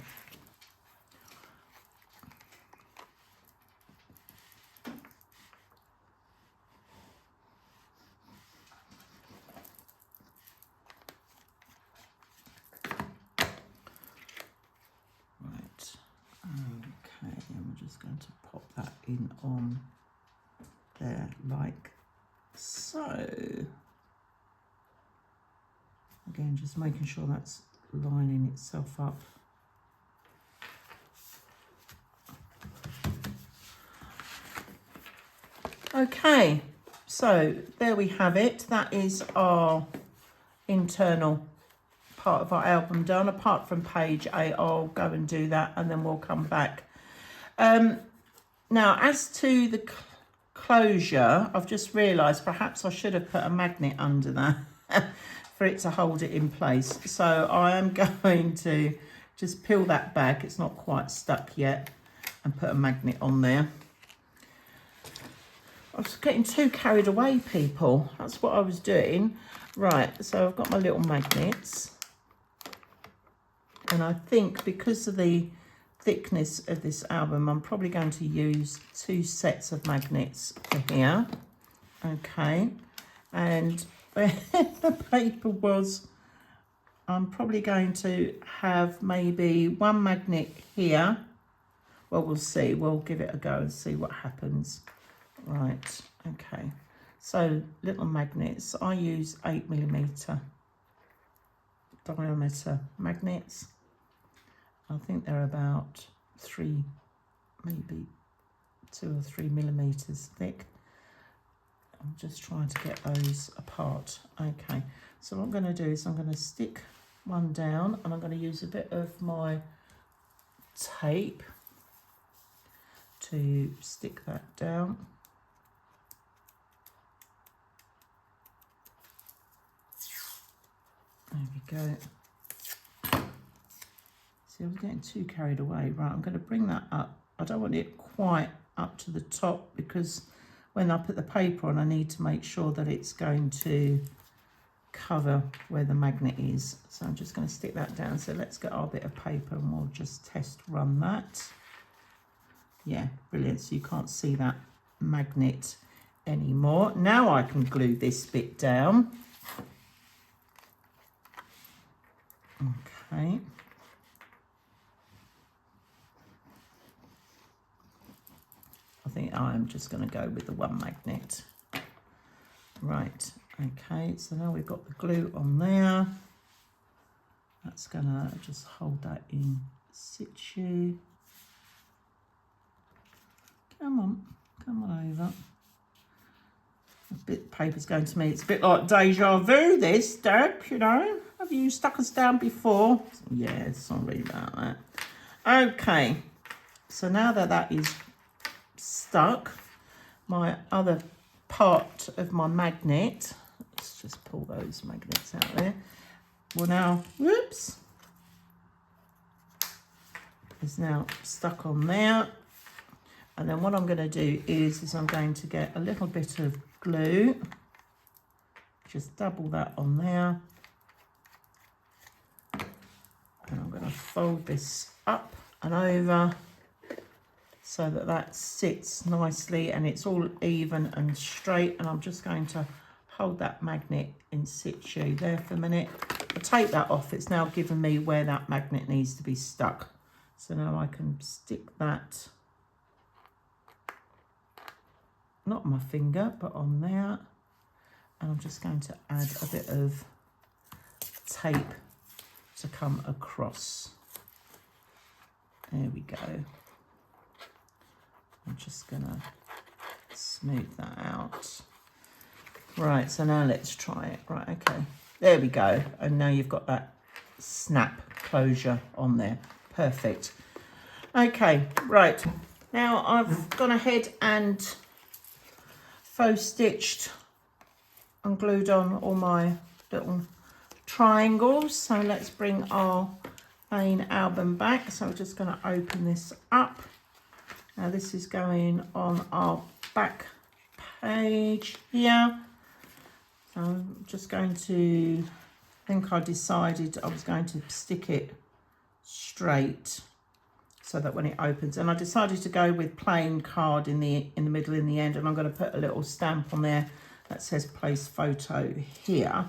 Going to pop that in on there like so. Again, just making sure that's lining itself up. Okay, so there we have it. That is our internal part of our album done. Apart from page 8, I'll go and do that and then we'll come back. Now, as to the closure, I've just realised perhaps I should have put a magnet under that for it to hold it in place. So I am going to just peel that back. It's not quite stuck yet, and put a magnet on there. I was getting too carried away, people. That's what I was doing. Right, so I've got my little magnets. And I think because of the thickness of this album, I'm probably going to use 2 sets of magnets for here. Okay, and where the paper was, I'm probably going to have maybe 1 magnet here. Well, we'll see. We'll give it a go and see what happens. Right, okay. So little magnets. I use 8mm diameter magnets. I think they're about 3, maybe 2 or 3 millimeters thick. I'm just trying to get those apart. Okay, so what I'm going to do is I'm going to stick one down, and I'm going to use a bit of my tape to stick that down. There we go. See, I was getting too carried away. Right, I'm going to bring that up. I don't want it quite up to the top, because when I put the paper on, I need to make sure that it's going to cover where the magnet is. So I'm just going to stick that down. So let's get our bit of paper and we'll just test run that. Yeah, brilliant. So you can't see that magnet anymore. Now I can glue this bit down. Okay. I think I'm just going to go with the 1 magnet. Right, okay, so now we've got the glue on there. That's going to just hold that in situ. Come on over. A bit of paper's going to me. It's a bit like deja vu, this, Deb, you know. Have you stuck us down before? Yeah, sorry about that. Okay, so now that that is stuck, my other part of my magnet, let's just pull those magnets out there, will now, whoops, is now stuck on there. And then what I'm going to do is I'm going to get a little bit of glue, just double that on there, and I'm going to fold this up and over so that that sits nicely and it's all even and straight. And I'm just going to hold that magnet in situ there for a minute. I'll take that off. It's now given me where that magnet needs to be stuck. So now I can stick that, not on my finger, but on there. And I'm just going to add a bit of tape to come across. There we go. I'm just gonna smooth that out. Right, so now let's try it. Right, okay. There we go. And now you've got that snap closure on there. Perfect. Okay, right. Now I've gone ahead and faux stitched and glued on all my little triangles. So let's bring our main album back. So we're just going to open this up. Now this is going on our back page here. So I'm just going to, I think I decided I was going to stick it straight so that when it opens, and I decided to go with plain card in the middle, in the end, and I'm going to put a little stamp on there that says place photo here,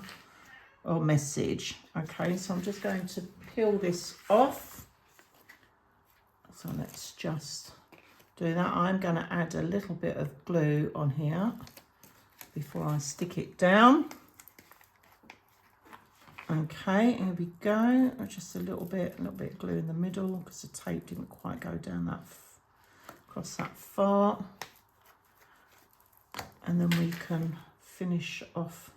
or message. Okay, so I'm just going to peel this off. So let's just do that. I'm going to add a little bit of glue on here before I stick it down. Okay, here we go. Just a little bit of glue in the middle because the tape didn't quite go down that across that far. And then we can finish off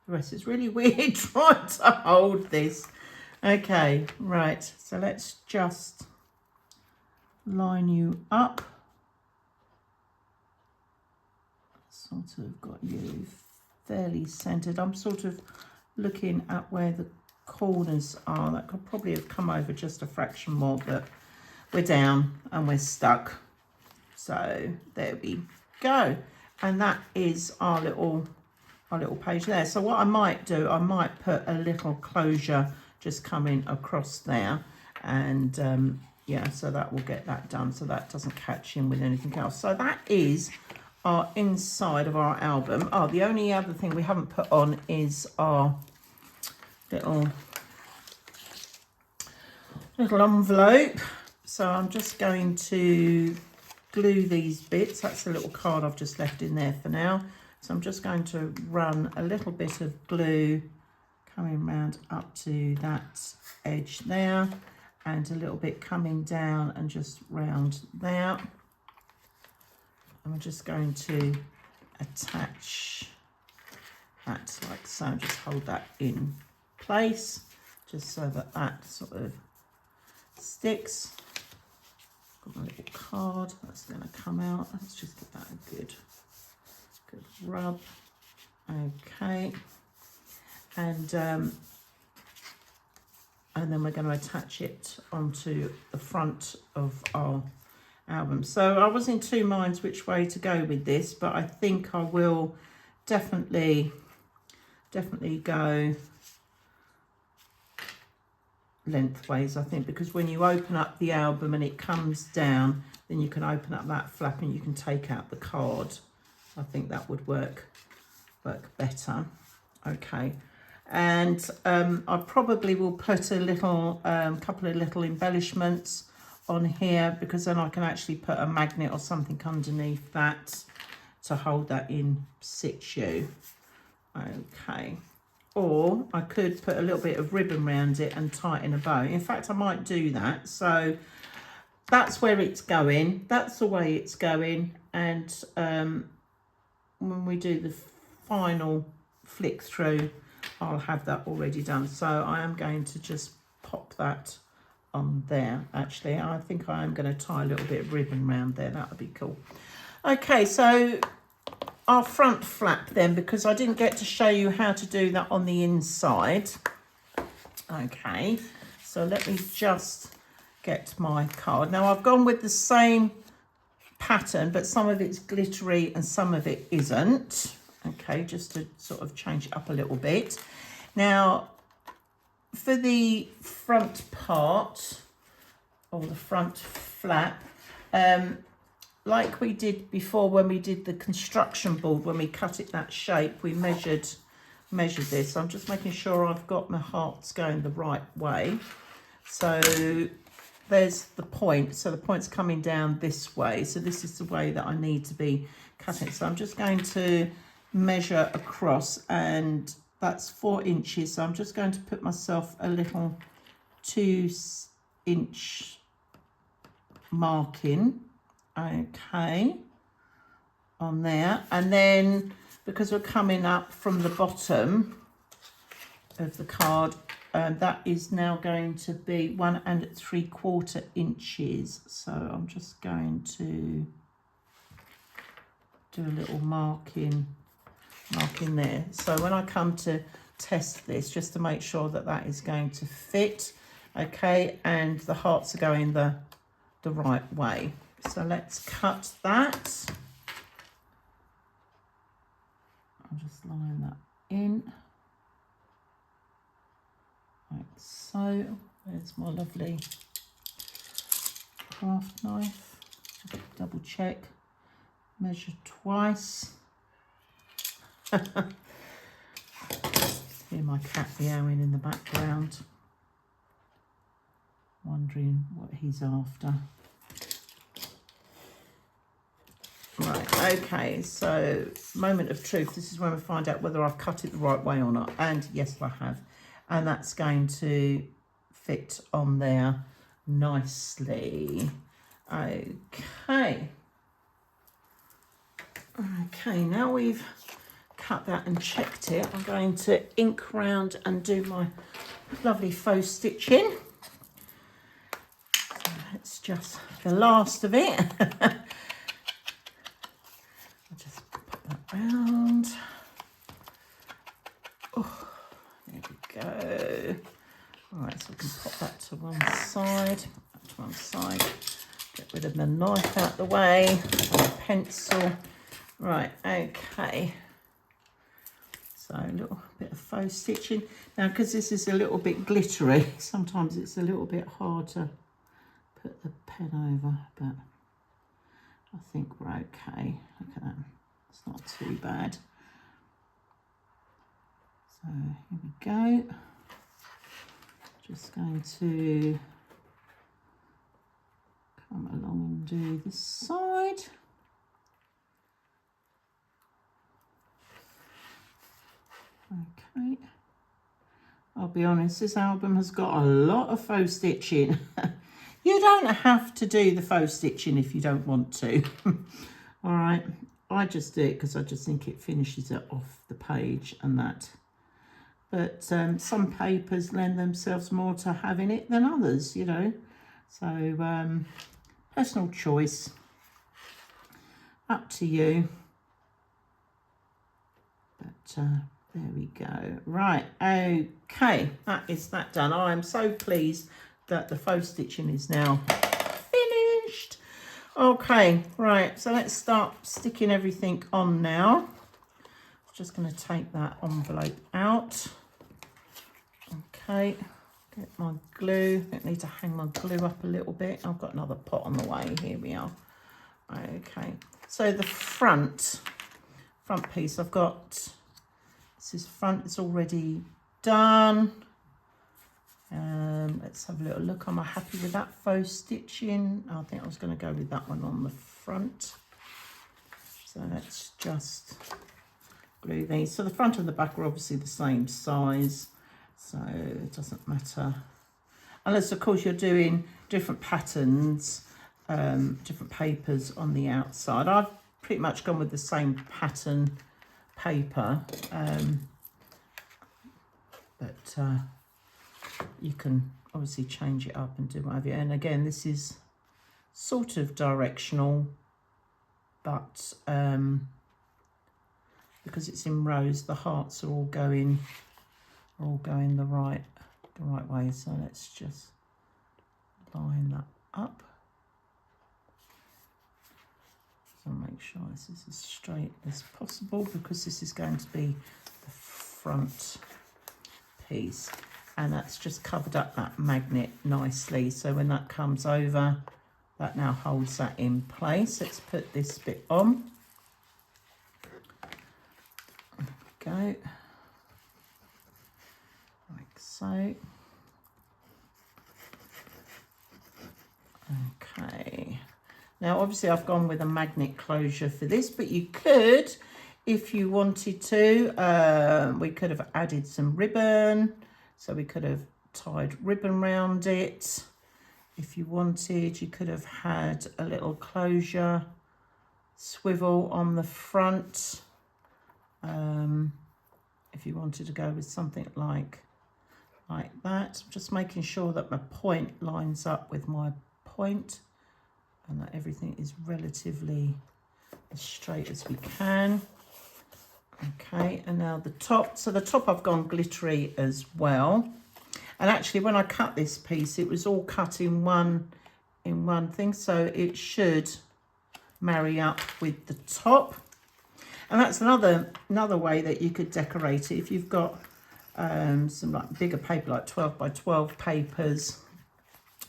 the rest. It's really weird trying to hold this. Okay, right. So let's just line you up. Sort of got you fairly centered. I'm sort of looking at where the corners are. That could probably have come over just a fraction more, but we're down and we're stuck. So there we go. And that is our little page there. So what I might do, I might put a little closure just coming across there, and yeah, so that will get that done, so that doesn't catch in with anything else. So that is our inside of our album. Oh, the only other thing we haven't put on is our little envelope. So I'm just going to glue these bits. That's a little card I've just left in there for now. So I'm just going to run a little bit of glue coming round up to that edge there, and a little bit coming down and just round there. And we're just going to attach that like so. Just hold that in place just so that that sort of sticks. Got my little card that's going to come out. Let's just give that a good rub. Okay, and then we're going to attach it onto the front of our album. So I was in two minds which way to go with this, but I think I will definitely go lengthways, I think, because when you open up the album and it comes down, then you can open up that flap and you can take out the card. I think that would work better. Okay, and I probably will put a little couple of little embellishments on here, because then I can actually put a magnet or something underneath that to hold that in situ. Okay, or I could put a little bit of ribbon around it and tie it in a bow. In fact, I might do that. So that's where it's going, that's the way it's going, and when we do the final flick through, I'll have that already done. So I am going to just pop that on there. Actually, I think I am going to tie a little bit of ribbon around there. That would be cool. Okay, so our front flap then, because I didn't get to show you how to do that on the inside. Okay, so let me just get my card. Now I've gone with the same pattern, but some of it's glittery and some of it isn't. Okay, just to sort of change it up a little bit. Now for the front part, or the front flap, like we did before when we did the construction board, when we cut it that shape, we measured this. I'm just making sure I've got my hearts going the right way. So there's the point, so the point's coming down this way, so this is the way that I need to be cutting. So I'm just going to measure across, and that's 4 inches. So I'm just going to put myself a little 2-inch marking, okay, on there. And then because we're coming up from the bottom, of the card. That is now going to be 1 3/4 inches. So I'm just going to do a little marking there. So when I come to test this, just to make sure that that is going to fit, okay, and the hearts are going the right way. So let's cut that. I'll just line that in. Like so. There's my lovely craft knife. Just double check. Measure twice. Hear my cat meowing in the background, wondering what he's after. Right, okay, so moment of truth. This is when we find out whether I've cut it the right way or not. And yes, I have. And that's going to fit on there nicely. Okay. Okay, now we've cut that and checked it, I'm going to ink round and do my lovely faux stitching. So that's just the last of it. I'll just pop that round. Oh, there we go. All right, so we can pop that to one side, get rid of the knife out the way, and a pencil. Right, okay. So a little bit of faux stitching. Now, because this is a little bit glittery, sometimes it's a little bit hard to put the pen over, but I think we're okay. Look at that, it's not too bad. So here we go. Just going to come along and do this side. Okay, I'll be honest, this album has got a lot of faux stitching. You don't have to do the faux stitching if you don't want to. All right, I just do it because I just think it finishes it off the page and that. But some papers lend themselves more to having it than others, you know. So personal choice, up to you. But there we go. Right, okay, that is that done. I am so pleased that the faux stitching is now finished. Okay, right, so let's start sticking everything on now. Just going to take that envelope out. Okay, get my glue. I need to hang my glue up a little bit. I've got another pot on the way. Here we are. Okay, so the front piece, I've got, this is front, it's already done. Let's have a little look. Am I happy with that faux stitching? I think I was going to go with that one on the front. So let's just glue these. So the front and the back are obviously the same size, so it doesn't matter. Unless, of course, you're doing different patterns, different papers on the outside. I've pretty much gone with the same pattern paper, but you can obviously change it up and do whatever. And again, this is sort of directional, but because it's in rows, the hearts are all going the right way. So let's just line that up. So make sure this is as straight as possible, because this is going to be the front piece, and that's just covered up that magnet nicely. So when that comes over, that now holds that in place. Let's put this bit on. There we go. Like so. Okay. Now, obviously, I've gone with a magnet closure for this, but you could, if you wanted to, we could have added some ribbon. So we could have tied ribbon around it. If you wanted, you could have had a little closure swivel on the front. if you wanted to go with something like that. Just making sure that my point lines up with my point and that everything is relatively as straight as we can. Okay, and now the top. So the top I've gone glittery as well. And actually when I cut this piece, it was all cut in one thing, so it should marry up with the top. And that's another way that you could decorate it. If you've got some like bigger paper, like 12 by 12 papers,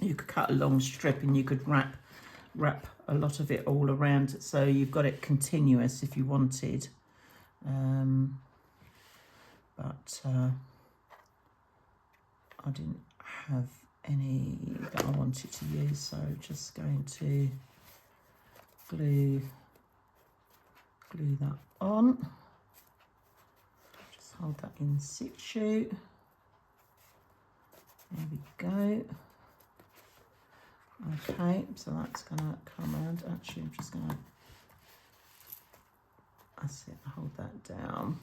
you could cut a long strip and you could wrap a lot of it all around it, so you've got it continuous if you wanted. But I didn't have any that I wanted to use, so just going to glue that on. Just hold that in situ. There we go. Okay, so that's gonna come around. Actually, I'm just gonna, that's it, hold that down.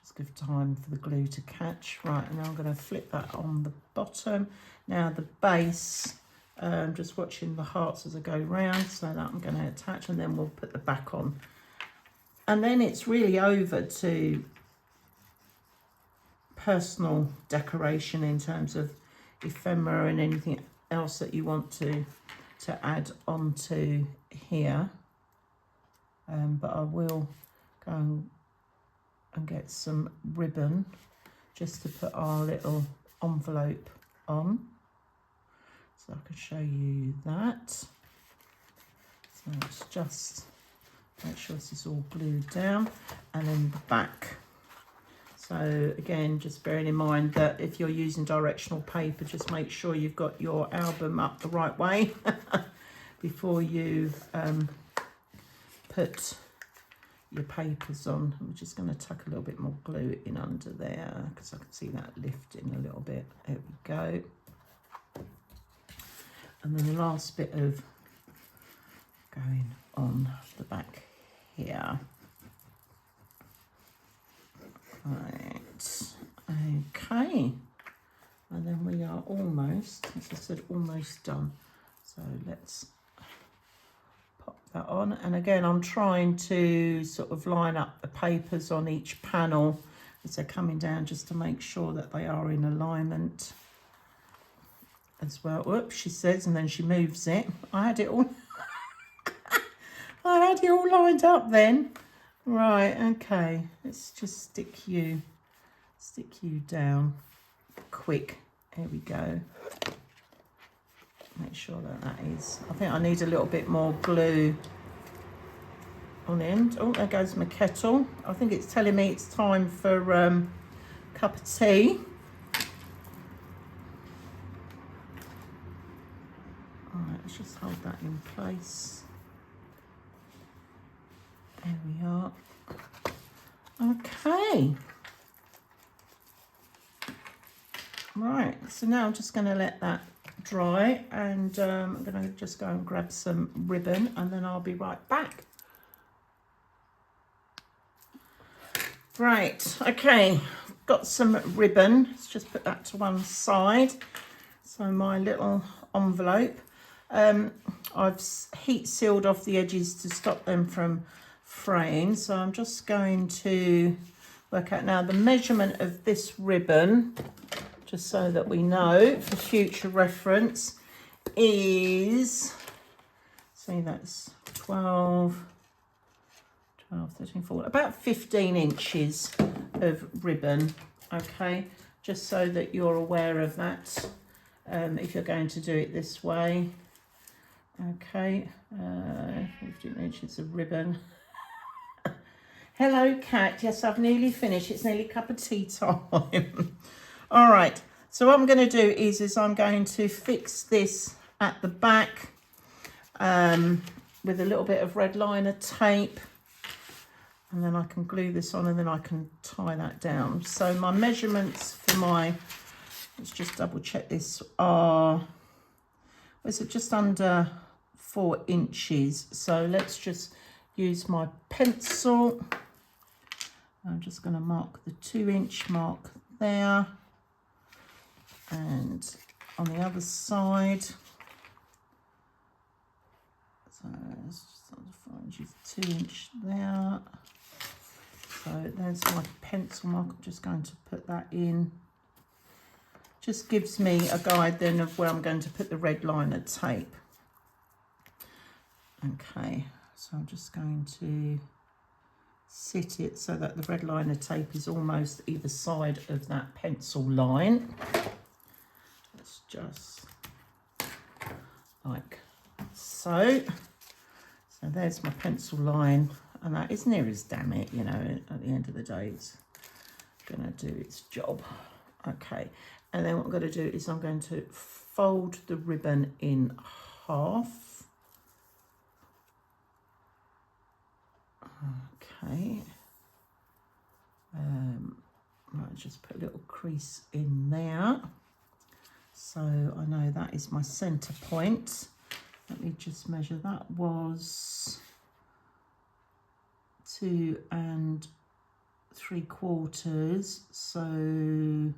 Just give time for the glue to catch. Right, and now I'm gonna flip that on the bottom. Now the base, just watching the hearts as I go round, so that I'm gonna attach, and then we'll put the back on. And then it's really over to personal decoration in terms of ephemera and anything else that you want to add onto here. But I will go and get some ribbon just to put our little envelope on, so I can show you that. So it's just make sure this is all glued down, and then the back. So again, just bearing in mind that if you're using directional paper, just make sure you've got your album up the right way before you put your papers on. I'm just going to tuck a little bit more glue in under there because I can see that lifting a little bit. There we go. And then the last bit of going on the back here. Right, okay, and then we are almost, as I said, almost done. So let's pop that on. And again, I'm trying to sort of line up the papers on each panel as they're coming down, just to make sure that they are in alignment as well. Whoops, she says, and then she moves it. I had it all I had it all lined up then. Right, okay, let's just stick you down quick. Here we go. Make sure that is, I think I need a little bit more glue on the end. Oh, there goes my kettle. I think it's telling me it's time for a cup of tea. All right, let's just hold that in place. There we are. Okay. Right, so now I'm just going to let that dry, and I'm going to just go and grab some ribbon, and then I'll be right back. Right, okay, got some ribbon. Let's just put that to one side. So my little envelope, I've heat sealed off the edges to stop them from fraying. So I'm just going to work out now the measurement of this ribbon, just so that we know for future reference, is, see, that's 12, 13, 14, about 15 inches of ribbon. Okay, just so that you're aware of that if you're going to do it this way. Okay, 15 inches of ribbon. Hello, Kat. Yes, I've nearly finished. It's nearly cup of tea time. All right. So what I'm going to do is I'm going to fix this at the back with a little bit of red liner tape, and then I can glue this on, and then I can tie that down. So my measurements for my, let's just double check this, are, is it just under 4 inches? So let's just use my pencil I'm just going to mark the 2-inch mark there, and on the other side, so it's just on the 4 inches, 2-inch there. So there's my pencil mark. I'm just going to put that in. Just gives me a guide then of where I'm going to put the red liner tape. Okay, so I'm just going to sit it so that the red liner tape is almost either side of that pencil line. It's just like so. So there's my pencil line, and that is near as damn it, you know, at the end of the day it's gonna do its job. Okay, and then what I'm going to do is I'm going to fold the ribbon in half. Okay, right, just put a little crease in there, so I know that is my centre point. Let me just measure. That was 2 3/4, so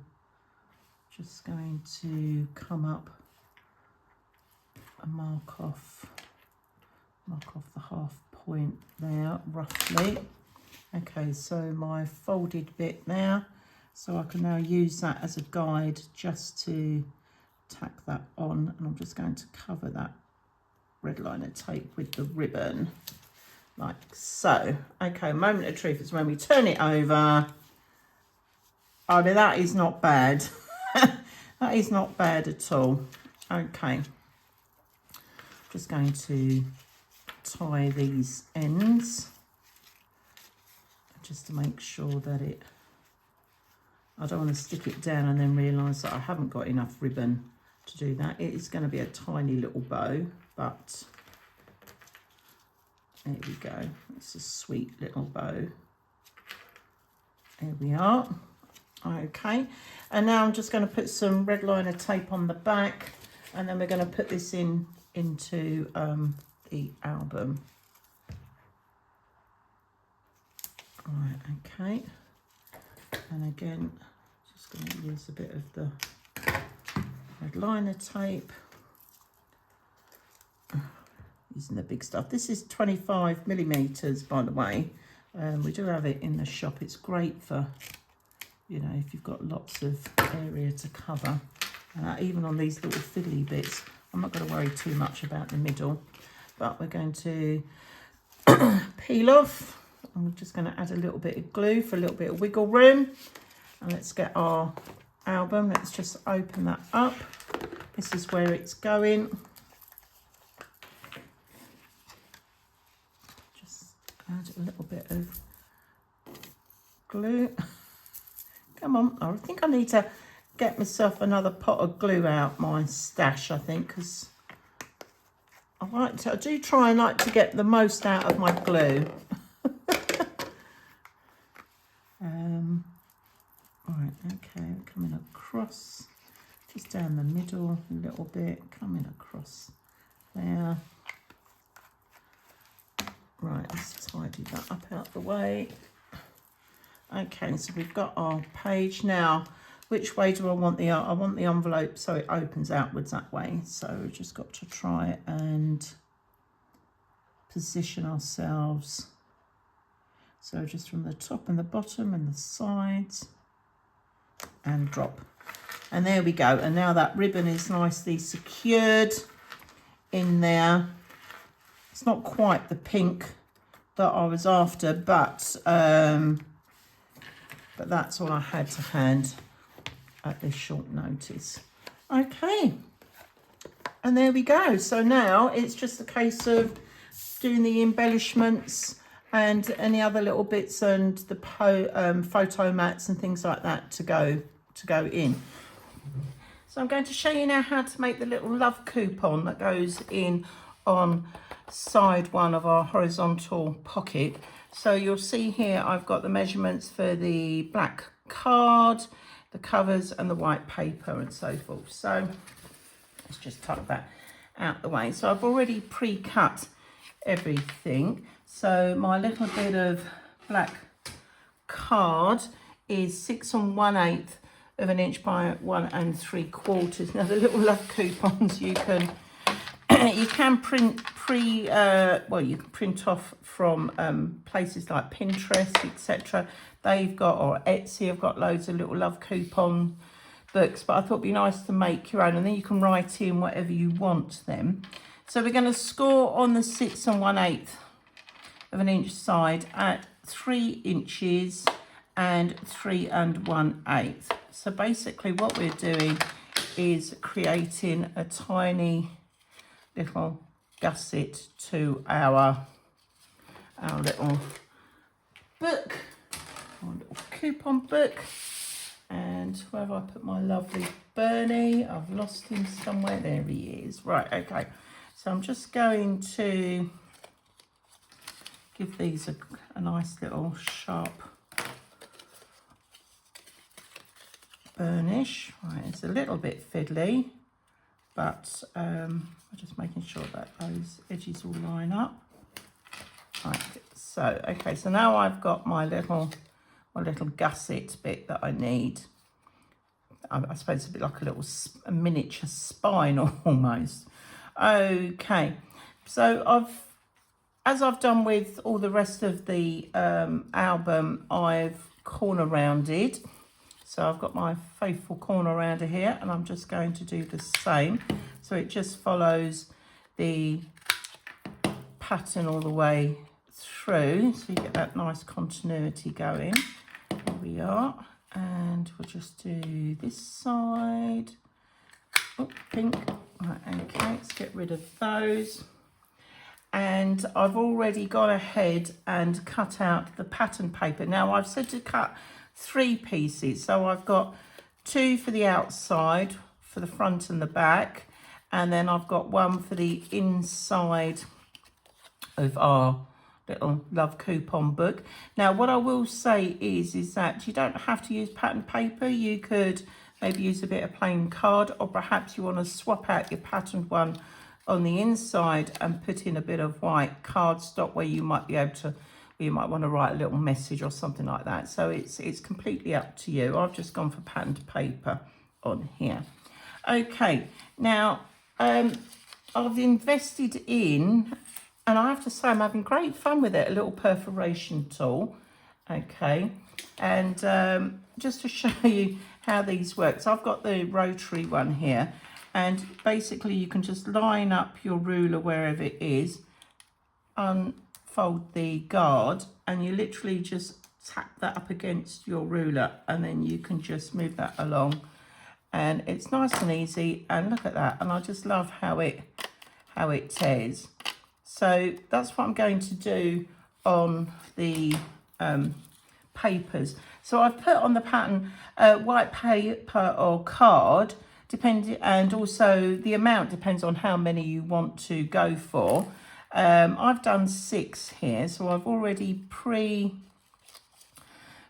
just going to come up and mark off the half point there roughly. Okay, so my folded bit there, so I can now use that as a guide just to tack that on, and I'm just going to cover that red liner tape with the ribbon like so. Okay, moment of truth is when we turn it over. I mean, that is not bad. That is not bad at all. Okay, just going to tie these ends just to make sure that I don't want to stick it down and then realise that I haven't got enough ribbon to do that. It is going to be a tiny little bow, but there we go. It's a sweet little bow. There we are. Okay, and now I'm just going to put some red liner tape on the back, and then we're going to put this into the album. Right, okay, and again, just going to use a bit of the red liner tape. Using the big stuff. This is 25mm, by the way. We do have it in the shop. It's great for, you know, if you've got lots of area to cover. Even on these little fiddly bits, I'm not going to worry too much about the middle, but we're going to peel off. I'm just going to add a little bit of glue for a little bit of wiggle room. And let's get our album. Let's just open that up. This is where it's going. Just add a little bit of glue. Come on, I think I need to get myself another pot of glue out my stash, I think, because I do try and like to get the most out of my glue. Right, okay, coming across, just down the middle a little bit, coming across there. Right, let's tidy that up out the way. Okay, so we've got our page now. Which way do I want the envelope so it opens outwards that way. So we've just got to try and position ourselves. So just from the top and the bottom and the sides, and drop. And there we go. And now that ribbon is nicely secured in there. It's not quite the pink that I was after, but that's all I had to hand at this short notice. Okay, and there we go. So now it's just a case of doing the embellishments and any other little bits and the photo mats and things like that to go in. So I'm going to show you now how to make the little love coupon that goes in on side one of our horizontal pocket. So you'll see here I've got the measurements for the black card, the covers and the white paper and so forth. So let's just tuck that out the way. So I've already pre-cut everything. So my little bit of black card is 6 1/8 of an inch by 1 3/4. Now the little love coupons you can you can print you can print off from places like Pinterest, etc. They've got, or Etsy have got loads of little love coupon books, but I thought it'd be nice to make your own, and then you can write in whatever you want them. So we're going to score on the 6 1/8 of an inch side at 3 inches and 3 1/8. So basically what we're doing is creating a tiny little gusset to our little book, our little coupon book. And where have I put my lovely Bernie? I've lost him somewhere. There he is. Right, okay. So I'm just going to give these a nice little sharp burnish. Right, it's a little bit fiddly, but I'm just making sure that those edges all line up. Right, so okay, so now I've got my little gusset bit that I need. I suppose it's a bit like a miniature spine almost. Okay, so as I've done with all the rest of the album, I've corner rounded. So I've got my faithful corner rounder here, and I'm just going to do the same. So it just follows the pattern all the way through, so you get that nice continuity going. Here we are, and we'll just do this side. Oh, pink. Right, okay, let's get rid of those. And I've already gone ahead and cut out the pattern paper. Now I've said to cut 3 pieces, so I've got 2 for the outside, for the front and the back, and then I've got 1 for the inside of our little love coupon book. Now what I will say is that you don't have to use pattern paper. You could maybe use a bit of plain card, or perhaps you want to swap out your patterned one on the inside and put in a bit of white cardstock where you might be able to, you might want to write a little message or something like that. So it's completely up to you. I've just gone for patterned paper on here. Okay, now I've invested in, and I have to say I'm having great fun with it, a little perforation tool. Okay, and just to show you how these work. So I've got the rotary one here, and basically you can just line up your ruler wherever it is, unfold the guard, and you literally just tap that up against your ruler, and then you can just move that along, and it's nice and easy. And look at that, and I just love how it tears. So that's what I'm going to do on the papers. So I've put on the pattern white paper or card, depending, and also the amount depends on how many you want to go for. I've done 6 here, so I've already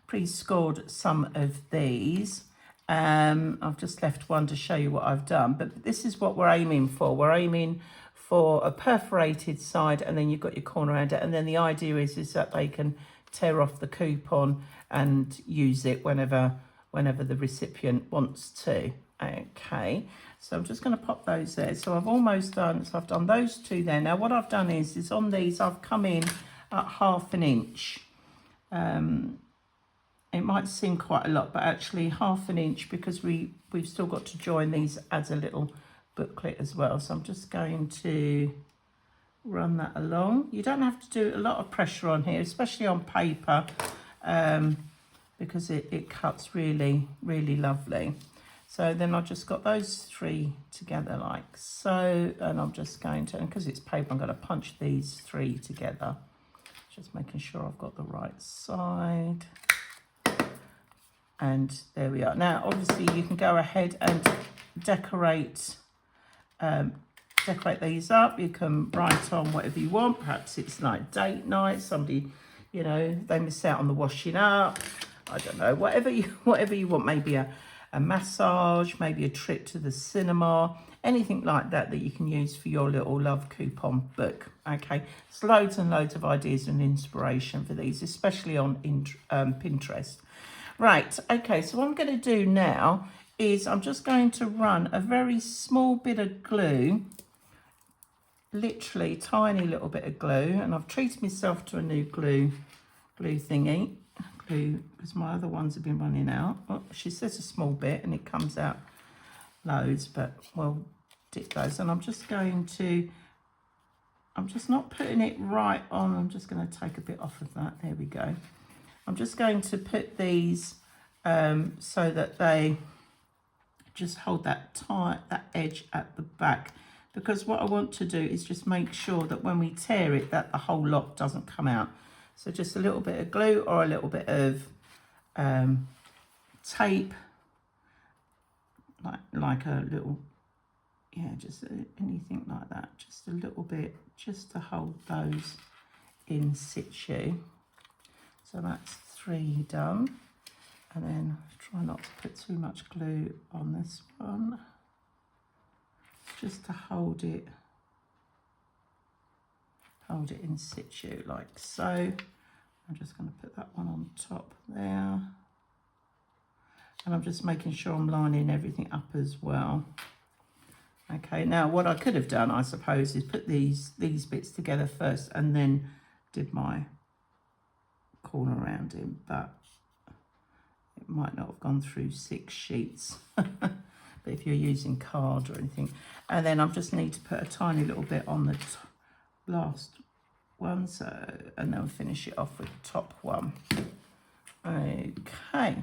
pre-scored some of these. I've just left one to show you what I've done, but this is what we're aiming for. We're aiming for a perforated side, and then you've got your corner around it, and then the idea is that they can tear off the coupon and use it whenever the recipient wants to. Okay, so I'm just going to pop those there. So I've almost done, so I've done those 2 there. Now what I've done is on these I've come in at 1/2 inch. It might seem quite a lot, but actually 1/2 inch, because we've still got to join these as a little booklet as well. So I'm just going to run that along. You don't have to do a lot of pressure on here, especially on paper, because it cuts really, really lovely. So then I've just got those 3 together like so, and I'm just going to, and because it's paper, I'm going to punch these 3 together, just making sure I've got the right side. And there we are. Now obviously you can go ahead and decorate these up. You can write on whatever you want. Perhaps it's like date night, somebody, you know, they miss out on the washing up, I don't know, whatever you want. Maybe a a massage, maybe a trip to the cinema, anything like that that you can use for your little love coupon book. Okay, there's loads and loads of ideas and inspiration for these, especially on Pinterest. Right, okay, so what I'm going to do now is I'm just going to run a very small bit of glue, literally tiny little bit of glue, and I've treated myself to a new glue thingy, because my other ones have been running out. Well, she says a small bit and it comes out loads, but we'll dip those. And I'm just not putting it right on, I'm just going to take a bit off of that. There we go. I'm just going to put these so that they just hold that edge at the back, because what I want to do is just make sure that when we tear it, that the whole lot doesn't come out. So just a little bit of glue or a little bit of tape, like a little, yeah, just anything like that, just a little bit, just to hold those in situ. So that's 3 done, and then try not to put too much glue on this one, just to hold it in situ like so. I'm just going to put that one on top there, and I'm just making sure I'm lining everything up as well. Okay, now what I could have done, I suppose, is put these bits together first and then did my corner around him, but it might not have gone through 6 sheets. But if you're using card or anything, and then I just need to put a tiny little bit on the last one, so, and then we'll finish it off with the top one. Okay,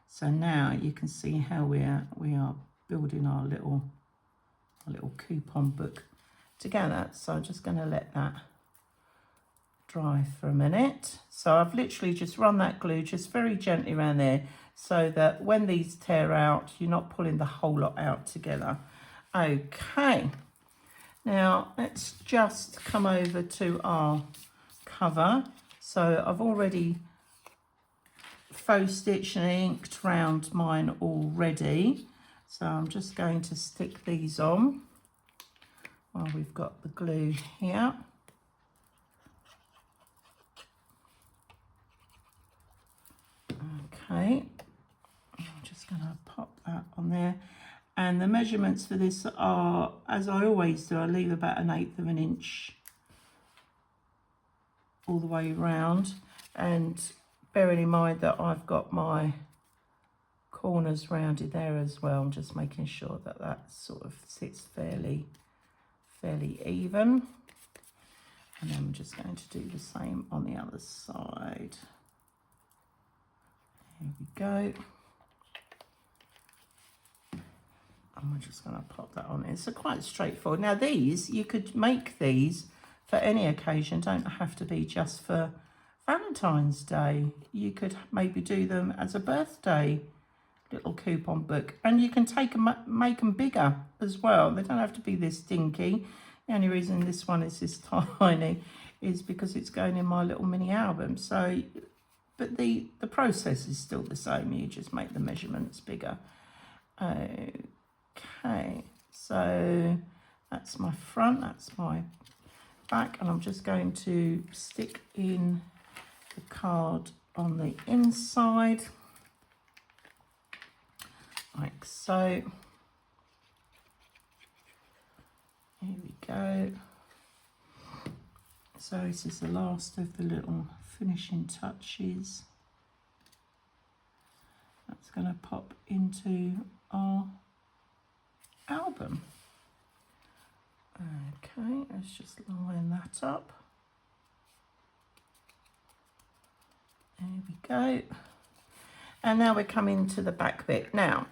so now you can see how we are building our little coupon book together. So I'm just going to let that dry for a minute. So I've literally just run that glue just very gently around there, so that when these tear out, you're not pulling the whole lot out together. Okay, now let's just come over to our cover. So I've already faux stitched and inked round mine already, so I'm just going to stick these on while we've got the glue here. Okay, I'm just going to pop that on there, and the measurements for this are, as I always do, I leave about 1/8 of an inch all the way around, and bearing in mind that I've got my corners rounded there as well, I'm just making sure that that sort of sits fairly even, and then I'm just going to do the same on the other side. Here we go. And we're just going to pop that on. It's quite straightforward. Now these, you could make these for any occasion, don't have to be just for Valentine's Day. You could maybe do them as a birthday little coupon book, and you can take them, make them bigger as well. They don't have to be this dinky. The only reason this one is this tiny is because it's going in my little mini album. So, but the process is still the same. You just make the measurements bigger. Okay, so that's my front, that's my back, and I'm just going to stick in the card on the inside like so. Here we go. So this is the last of the little finishing touches. That's going to pop into our album. Okay, let's just line that up. There we go. And now we're coming to the back bit. Now,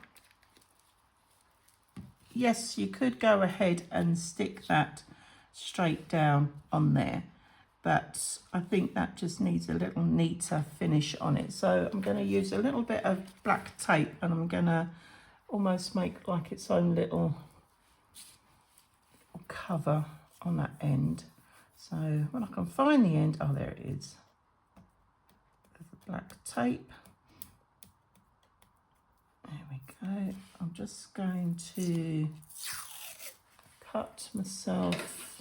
yes, you could go ahead and stick that straight down on there, but I think that just needs a little neater finish on it. So I'm going to use a little bit of black tape, and I'm going to almost make like its own little cover on that end. So when I can find the end, oh, there it is. There's the black tape. Okay, I'm just going to cut myself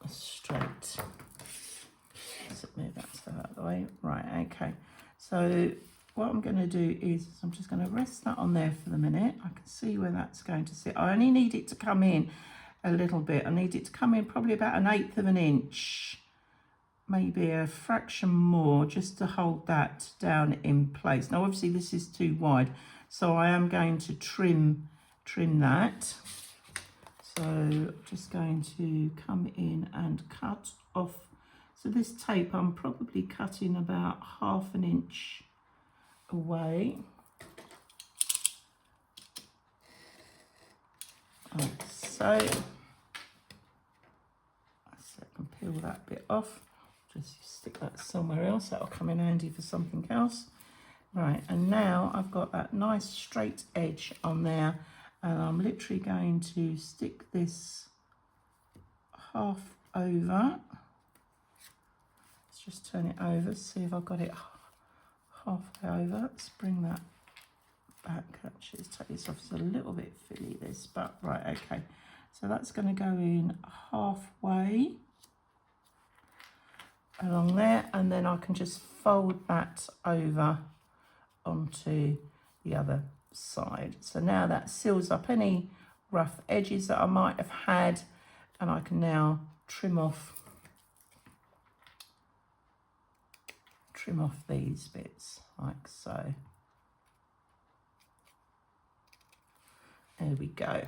straight. Let's move that stuff out of the way. Right, okay. So what I'm going to do is I'm just going to rest that on there for the minute. I can see where that's going to sit. I only need it to come in a little bit. I need it to come in probably about 1/8 of an inch, maybe a fraction more, just to hold that down in place. Now obviously this is too wide, so I am going to trim that. So I'm just going to come in and cut off. So this tape I'm probably cutting about 1/2 inch away. Like so. I can peel that bit off. Just stick that somewhere else. That'll come in handy for something else. Right, and now I've got that nice straight edge on there, and I'm literally going to stick this half over. Let's just turn it over, see if I've got it halfway over. Let's bring that back. Actually, let's take this off. It's a little bit filly, this, but right, okay. So that's going to go in halfway along there, and then I can just fold that over onto the other side. So now that seals up any rough edges that I might have had, and I can now trim off these bits like so. There we go.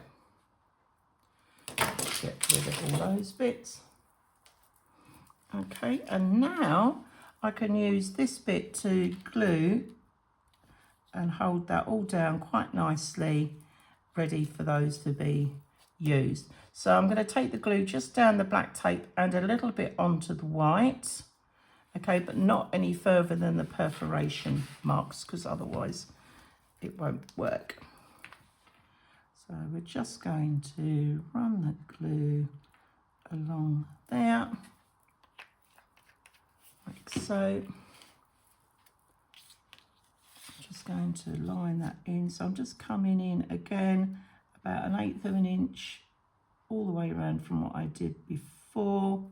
Get rid of all those bits. Okay, and now I can use this bit to glue and hold that all down quite nicely, ready for those to be used. So I'm going to take the glue just down the black tape and a little bit onto the white, okay, but not any further than the perforation marks, because otherwise it won't work. So we're just going to run the glue along there, like so. Just going to line that in. So I'm just coming in again about 1/8 of an inch all the way around from what I did before.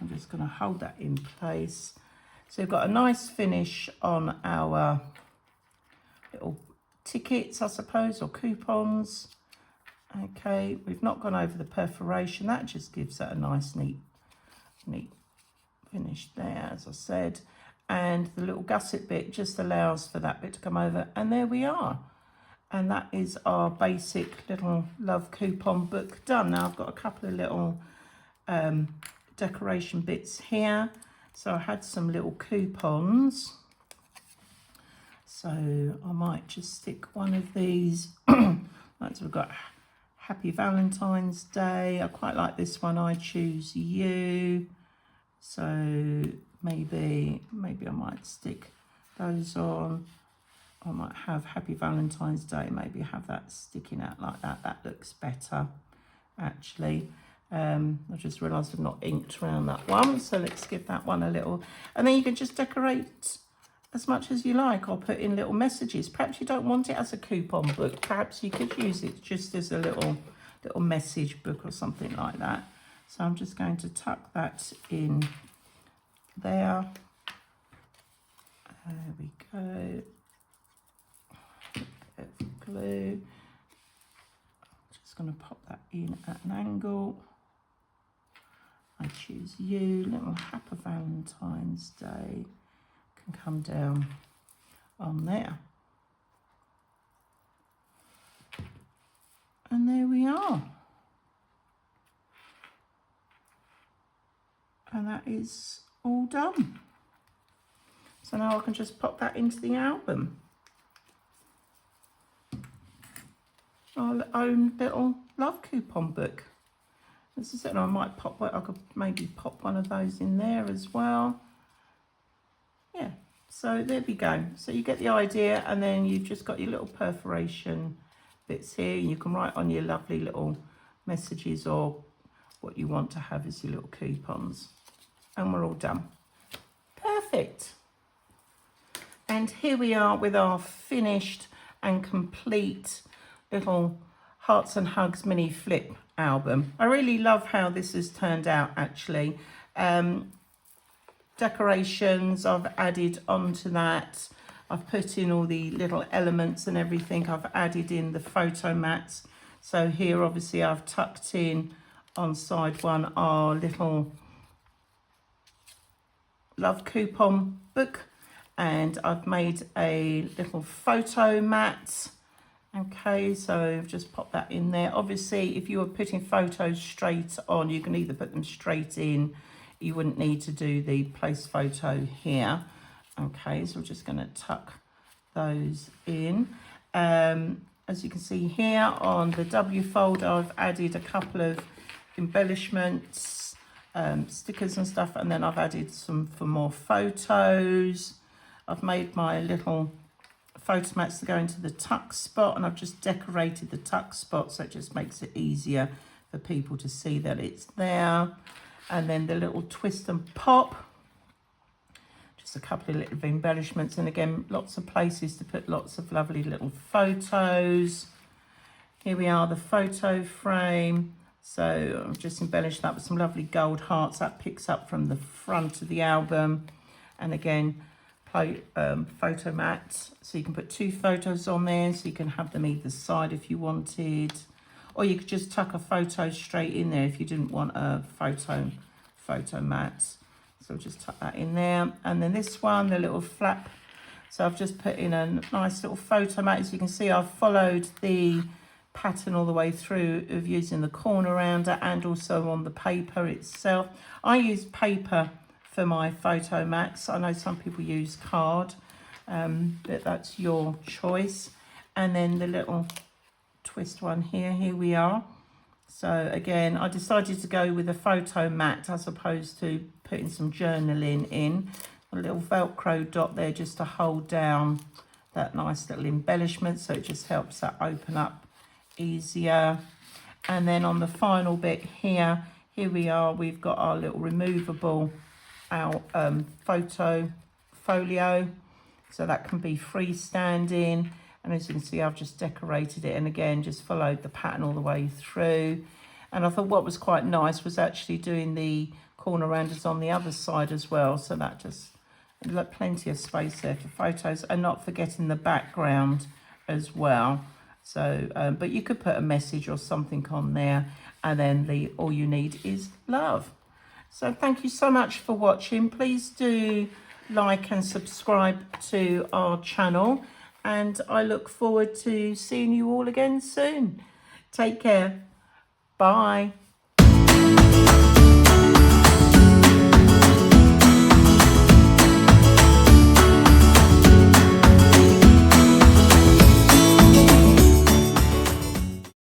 I'm just going to hold that in place. So we've got a nice finish on our little tickets, I suppose, or coupons. Okay, we've not gone over the perforation. That just gives that a nice neat finish there, as I said. And the little gusset bit just allows for that bit to come over, and there we are. And that is our basic little love coupon book done. Now I've got a couple of little decoration bits here. So I had some little coupons, so I might just stick one of these. Like, so we've got Happy Valentine's Day. I quite like this one, I Choose You. So maybe I might stick those on. I might have Happy Valentine's Day, maybe have that sticking out like that. That looks better, actually. I just realised I've not inked around that one, so let's give that one a little. And then you can just decorate as much as you like, or put in little messages. Perhaps you don't want it as a coupon book. Perhaps you could use it just as a little message book or something like that. So I'm just going to tuck that in there. There we go. Glue. I'm just going to pop that in at an angle. I Choose You. Little Happy Valentine's Day can come down on there. And there we are. And that is all done. So now I can just pop that into the album. Our own little love coupon book. As I said, I might pop, I could maybe pop one of those in there as well. Yeah, so there we go. So you get the idea, and then you've just got your little perforation bits here. You can write on your lovely little messages or what you want to have as your little coupons. And we're all done. Perfect. And here we are with our finished and complete little Hearts and Hugs mini flip album. I really love how this has turned out actually. Decorations I've added onto that. I've put in all the little elements and everything. I've added in the photo mats. So here obviously I've tucked in on side one our little love coupon book, and I've made a little photo mat. Okay, so I've just popped that in there. Obviously if you were putting photos straight on, you can either put them straight in, you wouldn't need to do the place photo here. Okay, so we're just going to tuck those in. As you can see here on the W folder, I've added a couple of embellishments, stickers and stuff, and then I've added some for more photos. I've made my little photo mats to go into the tuck spot, and I've just decorated the tuck spot so it just makes it easier for people to see that it's there. And then the little twist and pop, just a couple of little embellishments, and again lots of places to put lots of lovely little photos. Here we are, the photo frame. So I've just embellished that with some lovely gold hearts. That picks up from the front of the album. And again, photo mats, so you can put 2 photos on there, so you can have them either side if you wanted, or you could just tuck a photo straight in there if you didn't want a photo mat. So just tuck that in there. And then this one, the little flap, so I've just put in a nice little photo mat. As you can see, I've followed the pattern all the way through of using the corner rounder and also on the paper itself. I use paper for my photo mats. I know some people use card, but that's your choice. And then the little twist one here we are. So again, I decided to go with a photo mat as opposed to putting some journaling in. A little Velcro dot there just to hold down that nice little embellishment, so it just helps that open up easier. And then on the final bit here we are, we've got our little removable photo folio, so that can be freestanding. And as you can see, I've just decorated it, and again just followed the pattern all the way through. And I thought what was quite nice was actually doing the corner rounders on the other side as well, so that just left plenty of space there for photos, and not forgetting the background as well. So but you could put a message or something on there, and then all you need is love. So thank you so much for watching. Please do like and subscribe to our channel, and I look forward to seeing you all again soon. Take care. Bye.